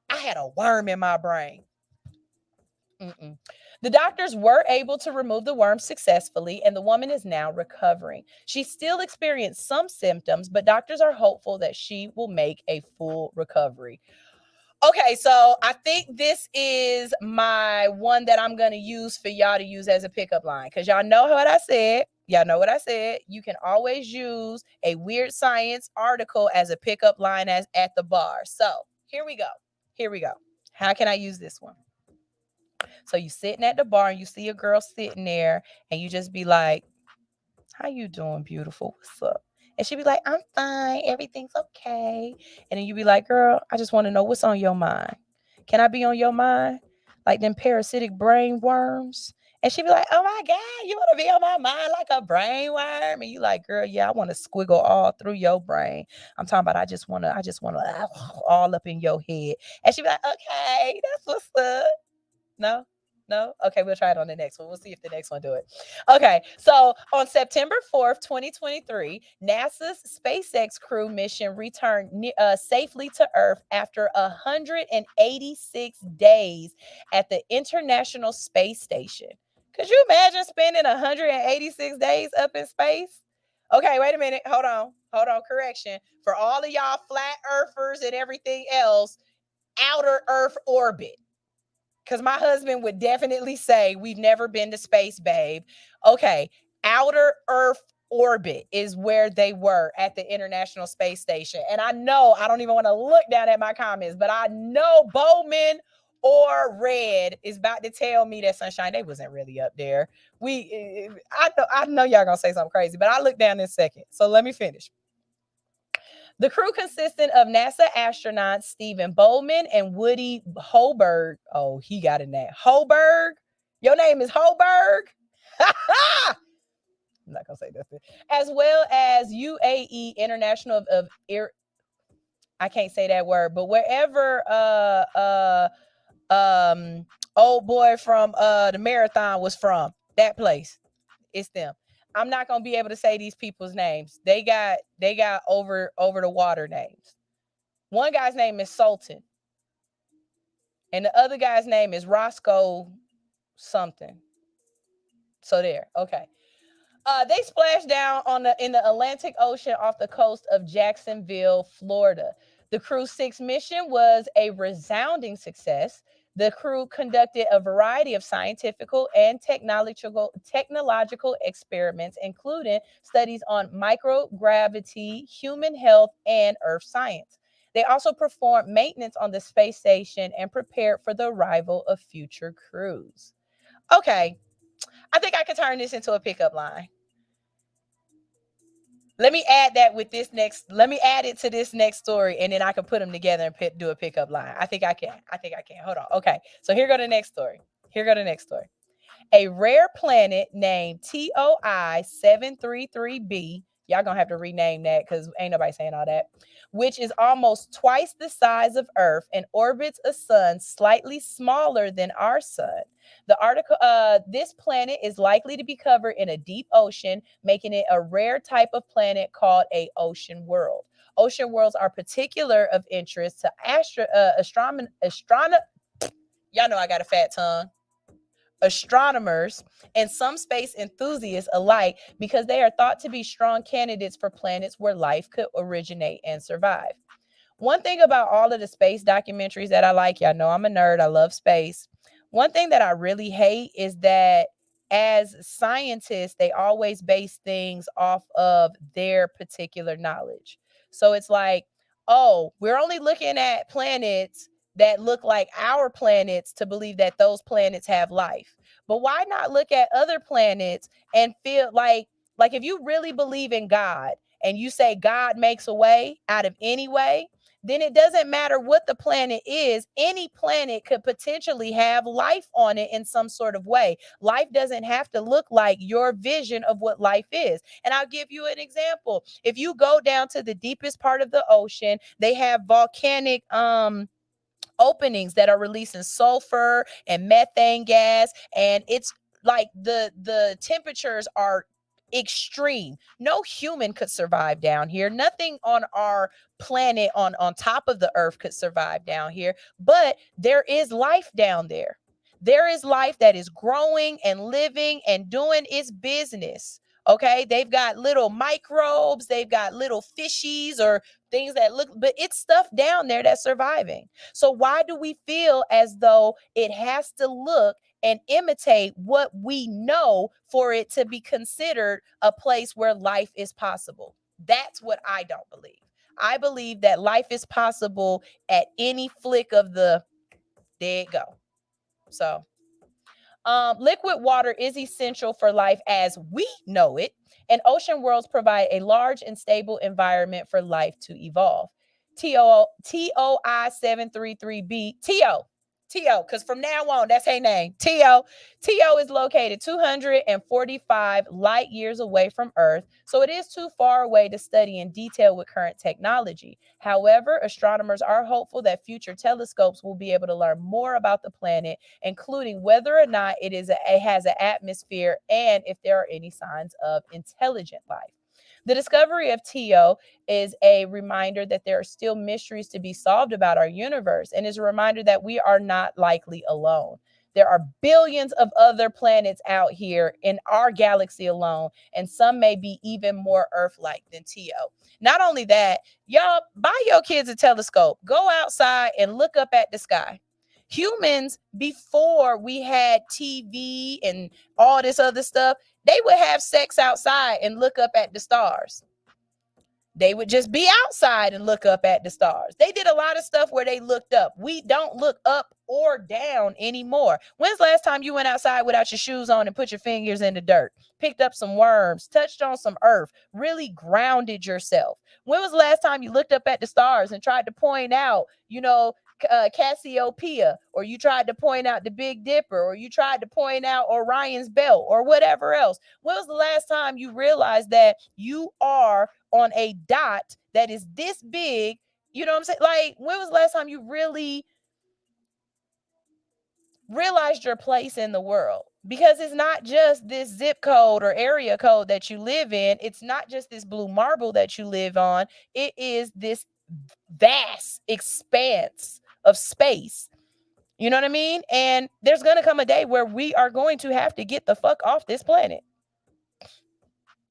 I had a worm in my brain. The doctors were able to remove the worm successfully, and the woman is now recovering. She still experienced some symptoms, but doctors are hopeful that she will make a full recovery. Okay, so I think this is my one that I'm going to use for y'all to use as a pickup line, because y'all know what I said. Y'all know what I said. You can always use a weird science article as a pickup line as at the bar. So here we go. Here we go. How can I use this one? So you sitting at the bar and you see a girl sitting there and you just be like, how you doing, beautiful? What's up? And she be like, I'm fine. Everything's okay. And then you be like, girl, I just want to know what's on your mind. Can I be on your mind? Like them parasitic brain worms. And she be like, oh my God, you want to be on my mind like a brain worm? And you like, girl, yeah, I want to squiggle all through your brain. I'm talking about I just want to all up in your head. And she be like, okay, that's what's up. No? Okay, we'll try it on the next one. We'll see if the next one do it. Okay, so on September 4th, 2023, NASA's SpaceX crew mission returned safely to Earth after 186 days at the International Space Station. Could you imagine spending 186 days up in space? Okay, wait a minute. Hold on. Correction. For all of y'all flat earthers and everything else, outer Earth orbit. Because my husband would definitely say, we've never been to space, babe. Okay, outer Earth orbit is where they were at the International Space Station. And I know, I don't even want to look down at my comments, but I know Bowman or Red is about to tell me that, Sunshine, they wasn't really up there. I know y'all gonna say something crazy, but I look down in a second. So let me finish. The crew consisted of NASA astronauts Stephen Bowman and Woody Hoberg. Oh, he got a name. Hoberg? Your name is Hoberg? I'm not going to say that. As well as UAE International of Air. I can't say that word, but wherever old boy from the marathon was from, that place, it's them. I'm not gonna be able to say these people's names. They got over the water names. One guy's name is Sultan, and the other guy's name is Roscoe something. So there, okay. They splashed down in the Atlantic Ocean off the coast of Jacksonville, Florida. The Crew 6 mission was a resounding success. The crew conducted a variety of scientific and technological experiments, including studies on microgravity, human health, and earth science. They also performed maintenance on the space station and prepared for the arrival of future crews. Okay, I think I could turn this into a pickup line. Let me add that with this next. Let me add it to this next story, and then I can put them together and do a pickup line. I think I can. Hold on. Okay. So here go the next story. A rare planet named TOI 733b. Y'all gonna have to rename that because ain't nobody saying all that. Which is almost twice the size of Earth and orbits a sun slightly smaller than our sun. This planet is likely to be covered in a deep ocean, making it a rare type of planet called a ocean world. Ocean worlds are particular of interest to Y'all know I got a fat tongue. Astronomers and some space enthusiasts alike because they are thought to be strong candidates for planets where life could originate and survive. One thing about all of the space documentaries that I like, y'all know I'm a nerd, I love space. One thing that I really hate is that as scientists, they always base things off of their particular knowledge. So it's like, oh, we're only looking at planets that look like our planets to believe that those planets have life. But why not look at other planets and feel like if you really believe in God and you say God makes a way out of any way, then it doesn't matter what the planet is. Any planet could potentially have life on it in some sort of way. Life doesn't have to look like your vision of what life is. And I'll give you an example. If you go down to the deepest part of the ocean, they have volcanic openings that are releasing sulfur and methane gas, and it's like the temperatures are extreme. No human could survive down here. Nothing on our planet on top of the earth could survive down here, but there is life down there. There is life that is growing and living and doing its business. Okay, they've got little microbes, they've got little fishies or things that look, but it's stuff down there that's surviving. So why do we feel as though it has to look and imitate what we know for it to be considered a place where life is possible? That's what I don't believe. I believe that life is possible at any flick of the, there it go. So liquid water is essential for life as we know it, and ocean worlds provide a large and stable environment for life to evolve. TOI 733b, because from now on, that's her name. TO is located 245 light years away from Earth, so it is too far away to study in detail with current technology. However, astronomers are hopeful that future telescopes will be able to learn more about the planet, including whether or not it has an atmosphere and if there are any signs of intelligent life. The discovery of TO is a reminder that there are still mysteries to be solved about our universe, and is a reminder that we are not likely alone. There are billions of other planets out here in our galaxy alone, and some may be even more Earth-like than TO. Not only that, y'all, buy your kids a telescope. Go outside and look up at the sky. Humans, before we had TV and all this other stuff, they would have sex outside and look up at the stars. They would just be outside and look up at the stars. They did a lot of stuff where they looked up. We don't look up or down anymore. When's the last time you went outside without your shoes on and put your fingers in the dirt, picked up some worms, touched on some earth, really grounded yourself? When was the last time you looked up at the stars and tried to point out, Cassiopeia, or you tried to point out the Big Dipper, or you tried to point out Orion's belt, or whatever else? When was the last time you realized that you are on a dot that is this big? You know what I'm saying? Like, when was the last time you really realized your place in the world? Because it's not just this zip code or area code that you live in. It's not just this blue marble that you live on. It is this vast expanse of space. You know what I mean? And there's going to come a day where we are going to have to get the fuck off this planet.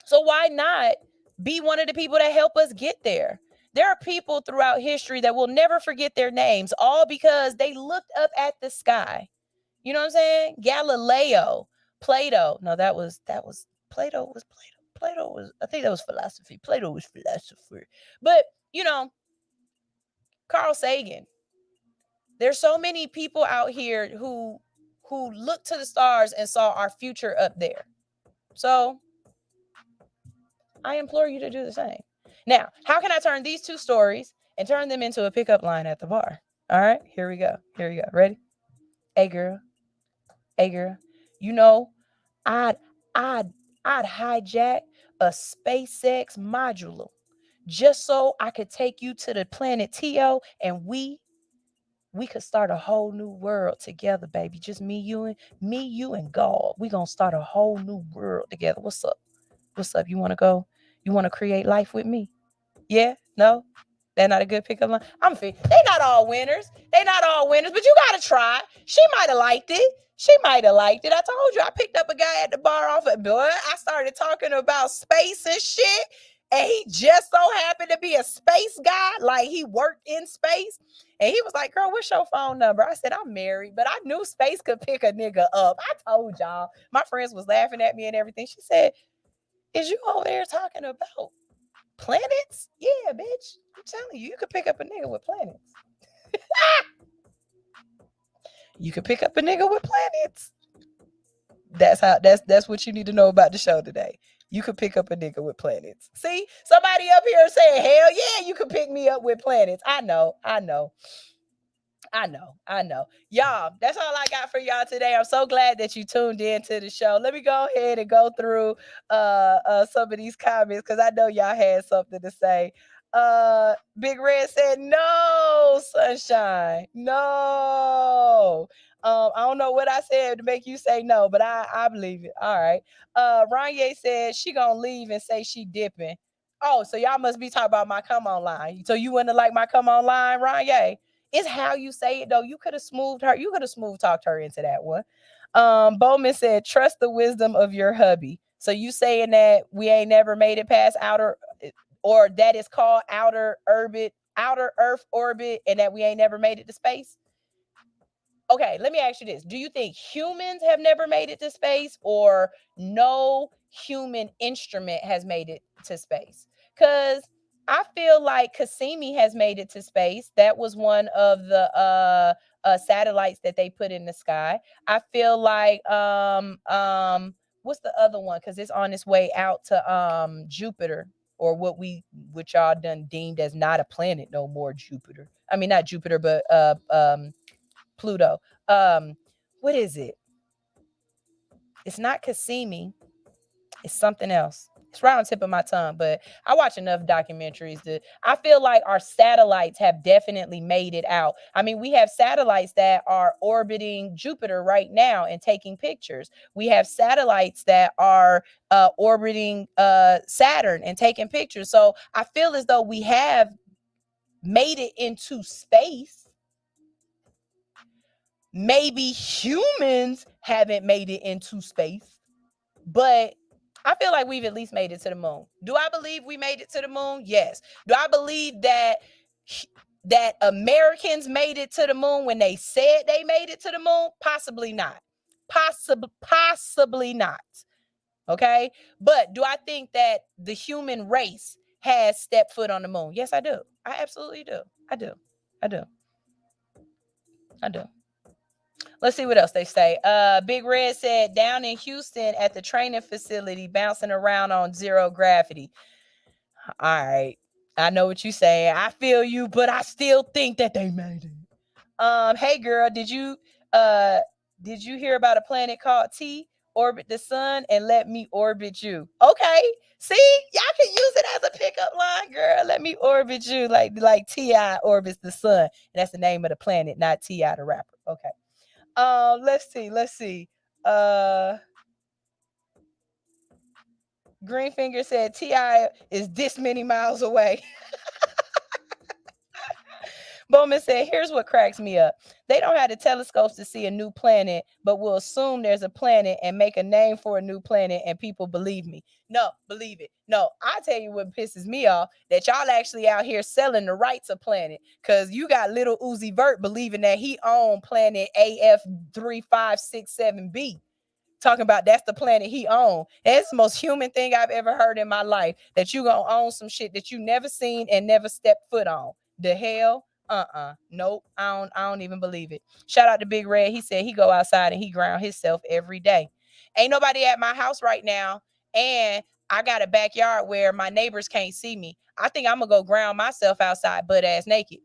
So why not be one of the people that help us get there? There are people throughout history that will never forget their names, all because they looked up at the sky. You know what I'm saying? Galileo, Plato. No, that was Plato was Plato. Plato was, I think that was philosophy. Plato was philosopher. But, Carl Sagan. There's so many people out here who looked to the stars and saw our future up there. So I implore you to do the same. Now, how can I turn these two stories and turn them into a pickup line at the bar? All right, here we go. Ready? Hey girl, you know, I'd I'd I'd hijack a SpaceX module just so I could take you to the planet Tio, and we could start a whole new world together, baby. Just me, you, and God. We gonna start a whole new world together. What's up? You wanna go? You wanna create life with me? Yeah? No? They're not a good pickup line. They not all winners. But you gotta try. She might have liked it. I told you I picked up a guy at the bar off of, boy. I started talking about space and shit. And he just so happened to be a space guy. Like he worked in space. And he was like, girl, what's your phone number? I said, I'm married, but I knew space could pick a nigga up. I told y'all. My friends was laughing at me and everything. She said, is you over there talking about planets? Yeah, bitch. I'm telling you, you could pick up a nigga with planets. You could pick up a nigga with planets. That's what you need to know about the show today. You could pick up a nigga with planets. See, somebody up here saying, hell yeah, you could pick me up with planets. I know. Y'all, that's all I got for y'all today. I'm so glad that you tuned in to the show. Let me go ahead and go through some of these comments because I know y'all had something to say. Big Red said, no, Sunshine. No. I don't know what I said to make you say no, but I believe it. All right. Ranye said she gonna leave and say she dipping. Oh, so y'all must be talking about my come on line. So you wouldn't have liked my come on line, Ranye? It's how you say it, though. You could have smooth talked her into that one. Bowman said, trust the wisdom of your hubby. So you saying that we ain't never made it past outer, or that is called outer Earth orbit, and that we ain't never made it to space? Okay, let me ask you this. Do you think humans have never made it to space, or no human instrument has made it to space? Because I feel like Cassini has made it to space. That was one of the satellites that they put in the sky. I feel like what's the other one? Because it's on its way out to Jupiter, or what y'all done deemed as not a planet no more. Jupiter. I mean, not Jupiter, but Pluto. What is it? It's not Cassini. It's something else. It's right on the tip of my tongue, but I watch enough documentaries I feel like our satellites have definitely made it out. I mean, we have satellites that are orbiting Jupiter right now and taking pictures. We have satellites that are orbiting Saturn and taking pictures. So I feel as though we have made it into space. Maybe humans haven't made it into space, but I feel like we've at least made it to the moon. Do I believe we made it to the moon? Yes. Do I believe that Americans made it to the moon when they said they made it to the moon? Possibly not. Possibly not. Okay? But do I think that the human race has stepped foot on the moon? Yes, I do. I absolutely do. I do. Let's see what else they say. Big Red said, down in Houston at the training facility, bouncing around on zero gravity. All right. I know what you're saying. I feel you, but I still think that they made it. Hey girl, did you hear about a planet called T? Orbit the sun and let me orbit you. Okay. See, y'all can use it as a pickup line, girl. Let me orbit you like T.I. orbits the sun. And that's the name of the planet, not T.I. the rapper. Okay. Let's see. Greenfinger said T.I. is this many miles away. Bowman said, here's what cracks me up. They don't have the telescopes to see a new planet, but will assume there's a planet and make a name for a new planet, and people believe me. No, believe it. No, I tell you what pisses me off, that y'all actually out here selling the rights of planet, because you got little Uzi Vert believing that he owned planet AF3567B. Talking about that's the planet he owned. That's the most human thing I've ever heard in my life, that you gonna own some shit that you never seen and never stepped foot on. The hell? Nope. I don't even believe it. Shout out to Big Red. He said he go outside and he ground himself every day. Ain't nobody at my house right now, and I got a backyard where my neighbors can't see me. I think I'm going to go ground myself outside butt ass naked.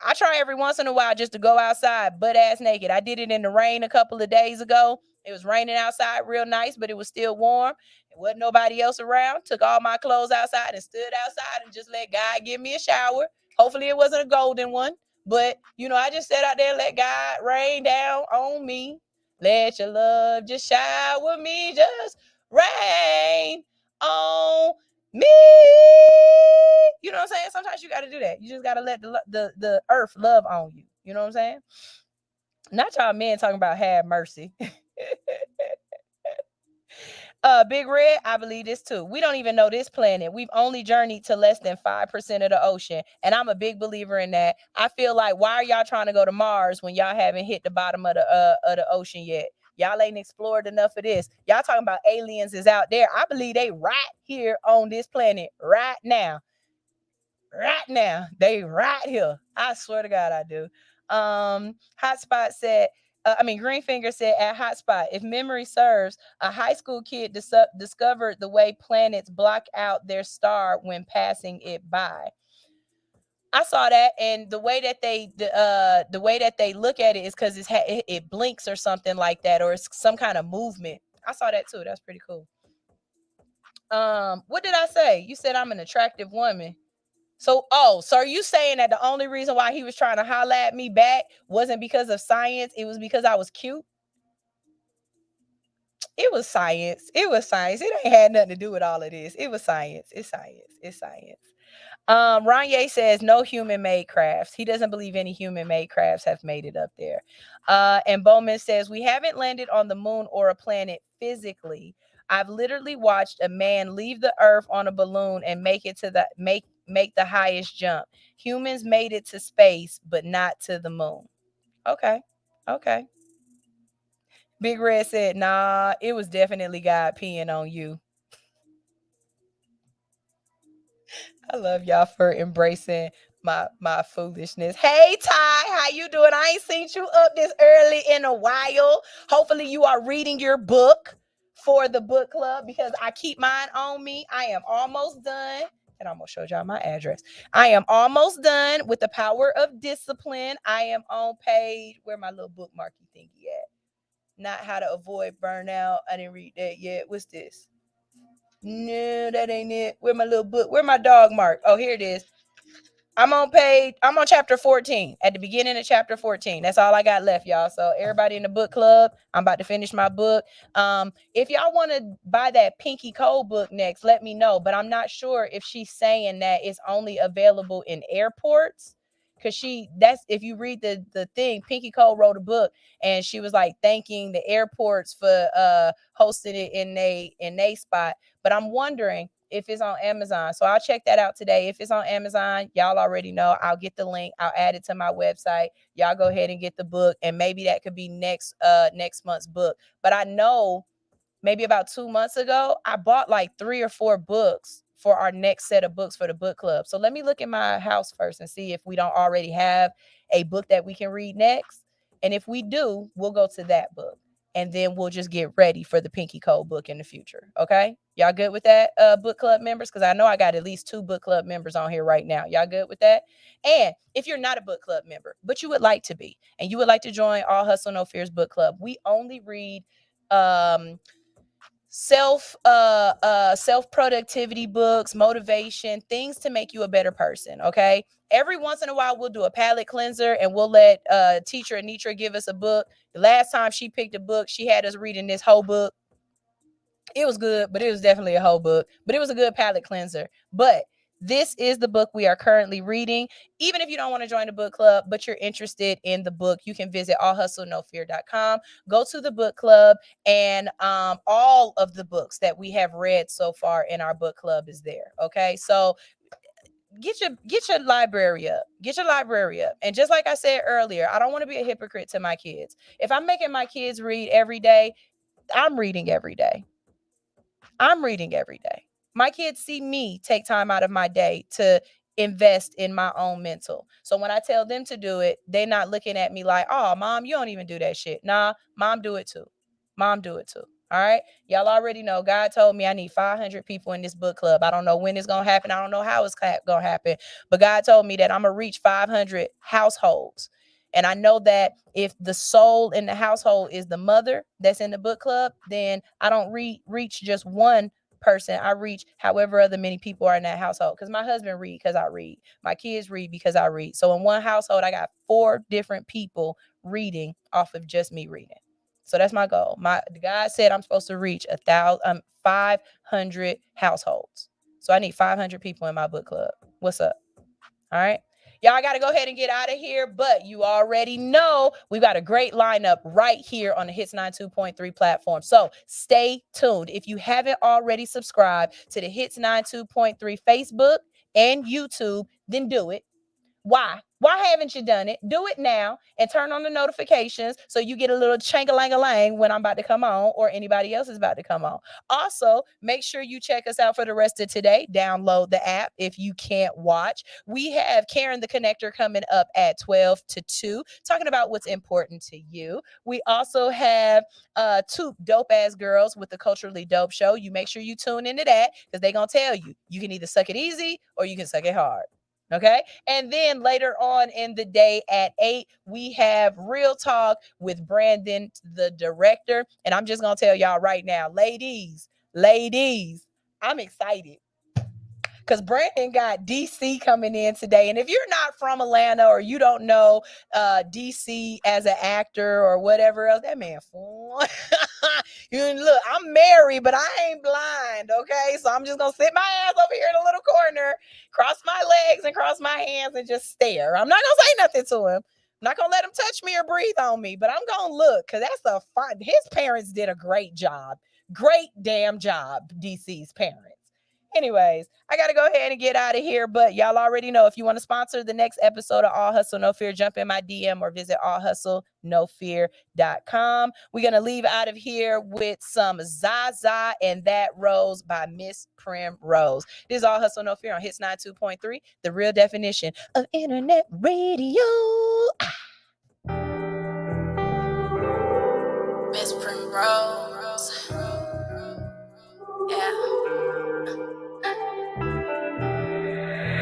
I try every once in a while just to go outside butt ass naked. I did it in the rain a couple of days ago. It was raining outside real nice, but it was still warm. There wasn't nobody else around. Took all my clothes outside and stood outside and just let God give me a shower. Hopefully it wasn't a golden one. But, I just sat out there and let God rain down on me. Let your love just shower me, just rain on me. You know what I'm saying? Sometimes you got to do that. You just got to let the earth love on you. You know what I'm saying? Not y'all men talking about have mercy. Big Red, I believe this too. We don't even know this planet. We've only journeyed to less than 5% of the ocean. And I'm a big believer in that. I feel like, why are y'all trying to go to Mars when y'all haven't hit the bottom of the ocean yet? Y'all ain't explored enough of this. Y'all talking about aliens is out there. I believe they right here on this planet right now. Right now. They right here. I swear to God, I do. Hotspot said, Greenfinger said at Hotspot, if memory serves, a high school kid discovered the way planets block out their star when passing it by. I saw that, and the way that they look at it is because it blinks or something like that, or it's some kind of movement. I saw that too. That's pretty cool. What did I say? You said I'm an attractive woman. So are you saying that the only reason why he was trying to holler at me back wasn't because of science? It was because I was cute? It was science. It was science. It ain't had nothing to do with all of this. It was science. It's science. It's science. Ranye says no human-made crafts. He doesn't believe any human-made crafts have made it up there. And Bowman says we haven't landed on the moon or a planet physically. I've literally watched a man leave the earth on a balloon and make it to the make the highest jump. Humans made it to space, but not to the moon. Okay. Big Red said, nah, it was definitely God peeing on you. I love y'all for embracing my foolishness. Hey Ty, how you doing? I ain't seen you up this early in a while. Hopefully you are reading your book for the book club, because I keep mine on me. I am almost done. And I almost showed y'all my address. I am almost done with The Power of Discipline. I am on page, where my little bookmarky thingy at? Not How to Avoid Burnout. I didn't read that yet. What's this? No, that ain't it. Where my little book? Where my dog mark? Oh, here it is. I'm on chapter 14, at the beginning of chapter 14. That's all I got left, y'all. So everybody in the book club, I'm about to finish my book. If y'all want to buy that Pinky Cole book next, let me know. But I'm not sure if she's saying that it's only available in airports. Because if you read the thing, Pinky Cole wrote a book and she was like thanking the airports for hosting it in they spot. But I'm wondering if it's on Amazon. So I'll check that out today. If it's on Amazon, y'all already know. I'll get the link. I'll add it to my website. Y'all go ahead and get the book. And maybe that could be next month's book. But I know maybe about 2 months ago, I bought like 3 or 4 books for our next set of books for the book club. So let me look in my house first and see if we don't already have a book that we can read next. And if we do, we'll go to that book. And then we'll just get ready for the Pinky Code book in the future. Okay? Y'all good with that, book club members? Because I know I got at least 2 book club members on here right now. Y'all good with that? And if you're not a book club member, but you would like to be, and you would like to join All Hustle No Fears book club, we only read self productivity books, motivation, things to make you a better person. Okay, every once in a while we'll do a palate cleanser and we'll let teacher Anitra give us a book. The last time she picked a book, she had us reading this whole book. It was good, but it was definitely a whole book, but it was a good palate cleanser. But this is the book we are currently reading. Even if you don't want to join the book club, but you're interested in the book, you can visit allhustlenofear.com. Go to the book club, and all of the books that we have read so far in our book club is there. Okay, so get your library up. Get your library up. And just like I said earlier, I don't want to be a hypocrite to my kids. If I'm making my kids read every day, I'm reading every day. I'm reading every day. My kids see me take time out of my day to invest in my own mental. So when I tell them to do it, they're not looking at me like, oh, mom, you don't even do that shit. Nah, mom, do it too. Mom, do it too. All right. Y'all already know God told me I need 500 people in this book club. I don't know when it's going to happen. I don't know how it's going to happen. But God told me that I'm going to reach 500 households. And I know that if the soul in the household is the mother that's in the book club, then I don't reach just one person. I reach however other many people are in that household. Because my husband read because I read. My kids read because I read. So in one household, I got 4 different people reading off of just me reading. So that's my goal. God said I'm supposed to reach 500 households. So I need 500 people in my book club. What's up? All right. Y'all got to go ahead and get out of here. But you already know we've got a great lineup right here on the Hits 92.3 platform. So stay tuned. If you haven't already subscribed to the Hits 92.3 Facebook and YouTube, then do it. Why? Why haven't you done it? Do it now and turn on the notifications so you get a little chank-a-lang-a-lang when I'm about to come on or anybody else is about to come on. Also, make sure you check us out for the rest of today. Download the app if you can't watch. We have Karen the Connector coming up at 12 to 2, talking about what's important to you. We also have 2 dope-ass girls with the Culturally Dope Show. You make sure you tune into that because they're going to tell you can either suck it easy or you can suck it hard. Okay. And then later on in the day at 8, we have Real Talk with Brandon, the director. And I'm just going to tell y'all right now, ladies, I'm excited. Because Brandon got DC coming in today. And if you're not from Atlanta or you don't know DC as an actor or whatever else, that man fun. Look, I'm married, but I ain't blind, okay? So I'm just going to sit my ass over here in a little corner, cross my legs and cross my hands and just stare. I'm not going to say nothing to him. I'm not going to let him touch me or breathe on me, but I'm going to look because that's a fun. His parents did a great job. Great damn job, DC's parents. Anyways, I got to go ahead and get out of here. But y'all already know if you want to sponsor the next episode of All Hustle No Fear, jump in my DM or visit allhustlenofear.com. We're going to leave out of here with some Zaza and That Rose by Miss Primrose. This is All Hustle No Fear on Hits 92.3, the real definition of internet radio. Miss Primrose. Yeah.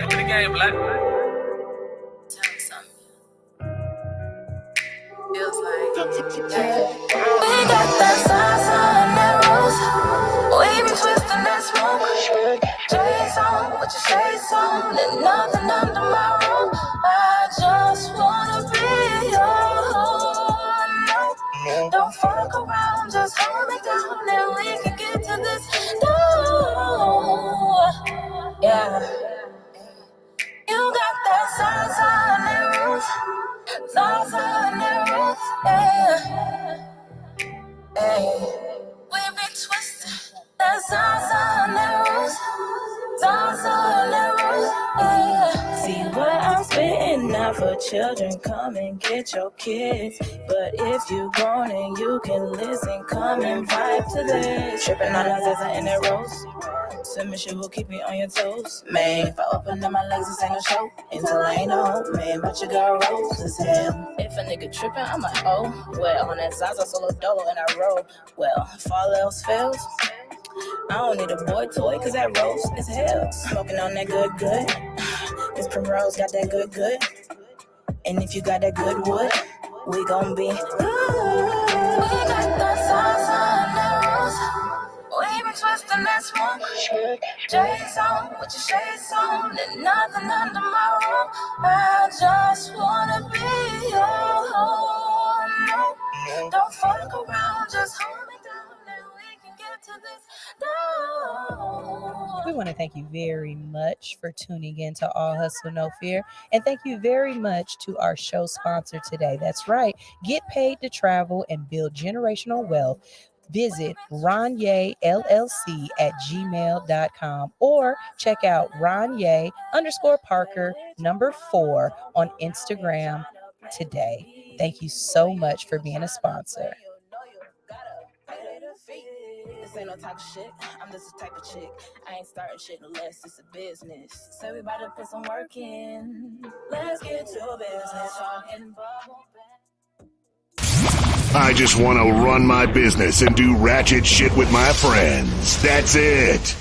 Look at the game, Black. Tell me something. Feels like we got that salsa and that rose. We be twisting that smoke. J's on, what you say on? There's nothing under my roof. I just wanna be your home. No, don't fuck around, just hold me down and we can get to this door. Yeah. You got that salsa and that roof. Salsa and that roof, yeah. Hey. We be twisting that salsa and that roof. Salsa and that roof, yeah. See what I'm spitting out for children, come and get your kids. But if you grown and you can listen, come and vibe to this. Tripping on that Zaza and that rose. Submission will keep me on your toes. Man, if I open up my legs, this ain't no show. Until I ain't no hope, man, but you got rolls as hell. If a nigga tripping, I'm like, oh, well, on that Zaza solo dolo and I roll. Well, if all else fails, I don't need a boy toy, cause that rose is hell. Smoking on that good. This Primrose got that good. And if you got that good wood, we gon' be good. We got that salsa and that rose. We be twisting that smoke. J's on, what you shades on. There's nothing under my roof. I just wanna be your home. No, don't fuck around, just hold me down and we can get to this door. We want to thank you very much for tuning in to All Hustle No Fear. And thank you very much to our show sponsor today. That's right. Get paid to travel and build generational wealth. Visit RonyeLLC@gmail.com or check out Ronye_Parker4 on Instagram today. Thank you so much for being a sponsor. This ain't no talk shit, I'm just the type of chick. I ain't starting shit unless it's a business. So we about to put some work in. Let's get to business. Talking bubble back. I just want to run my business and do ratchet shit with my friends. That's it.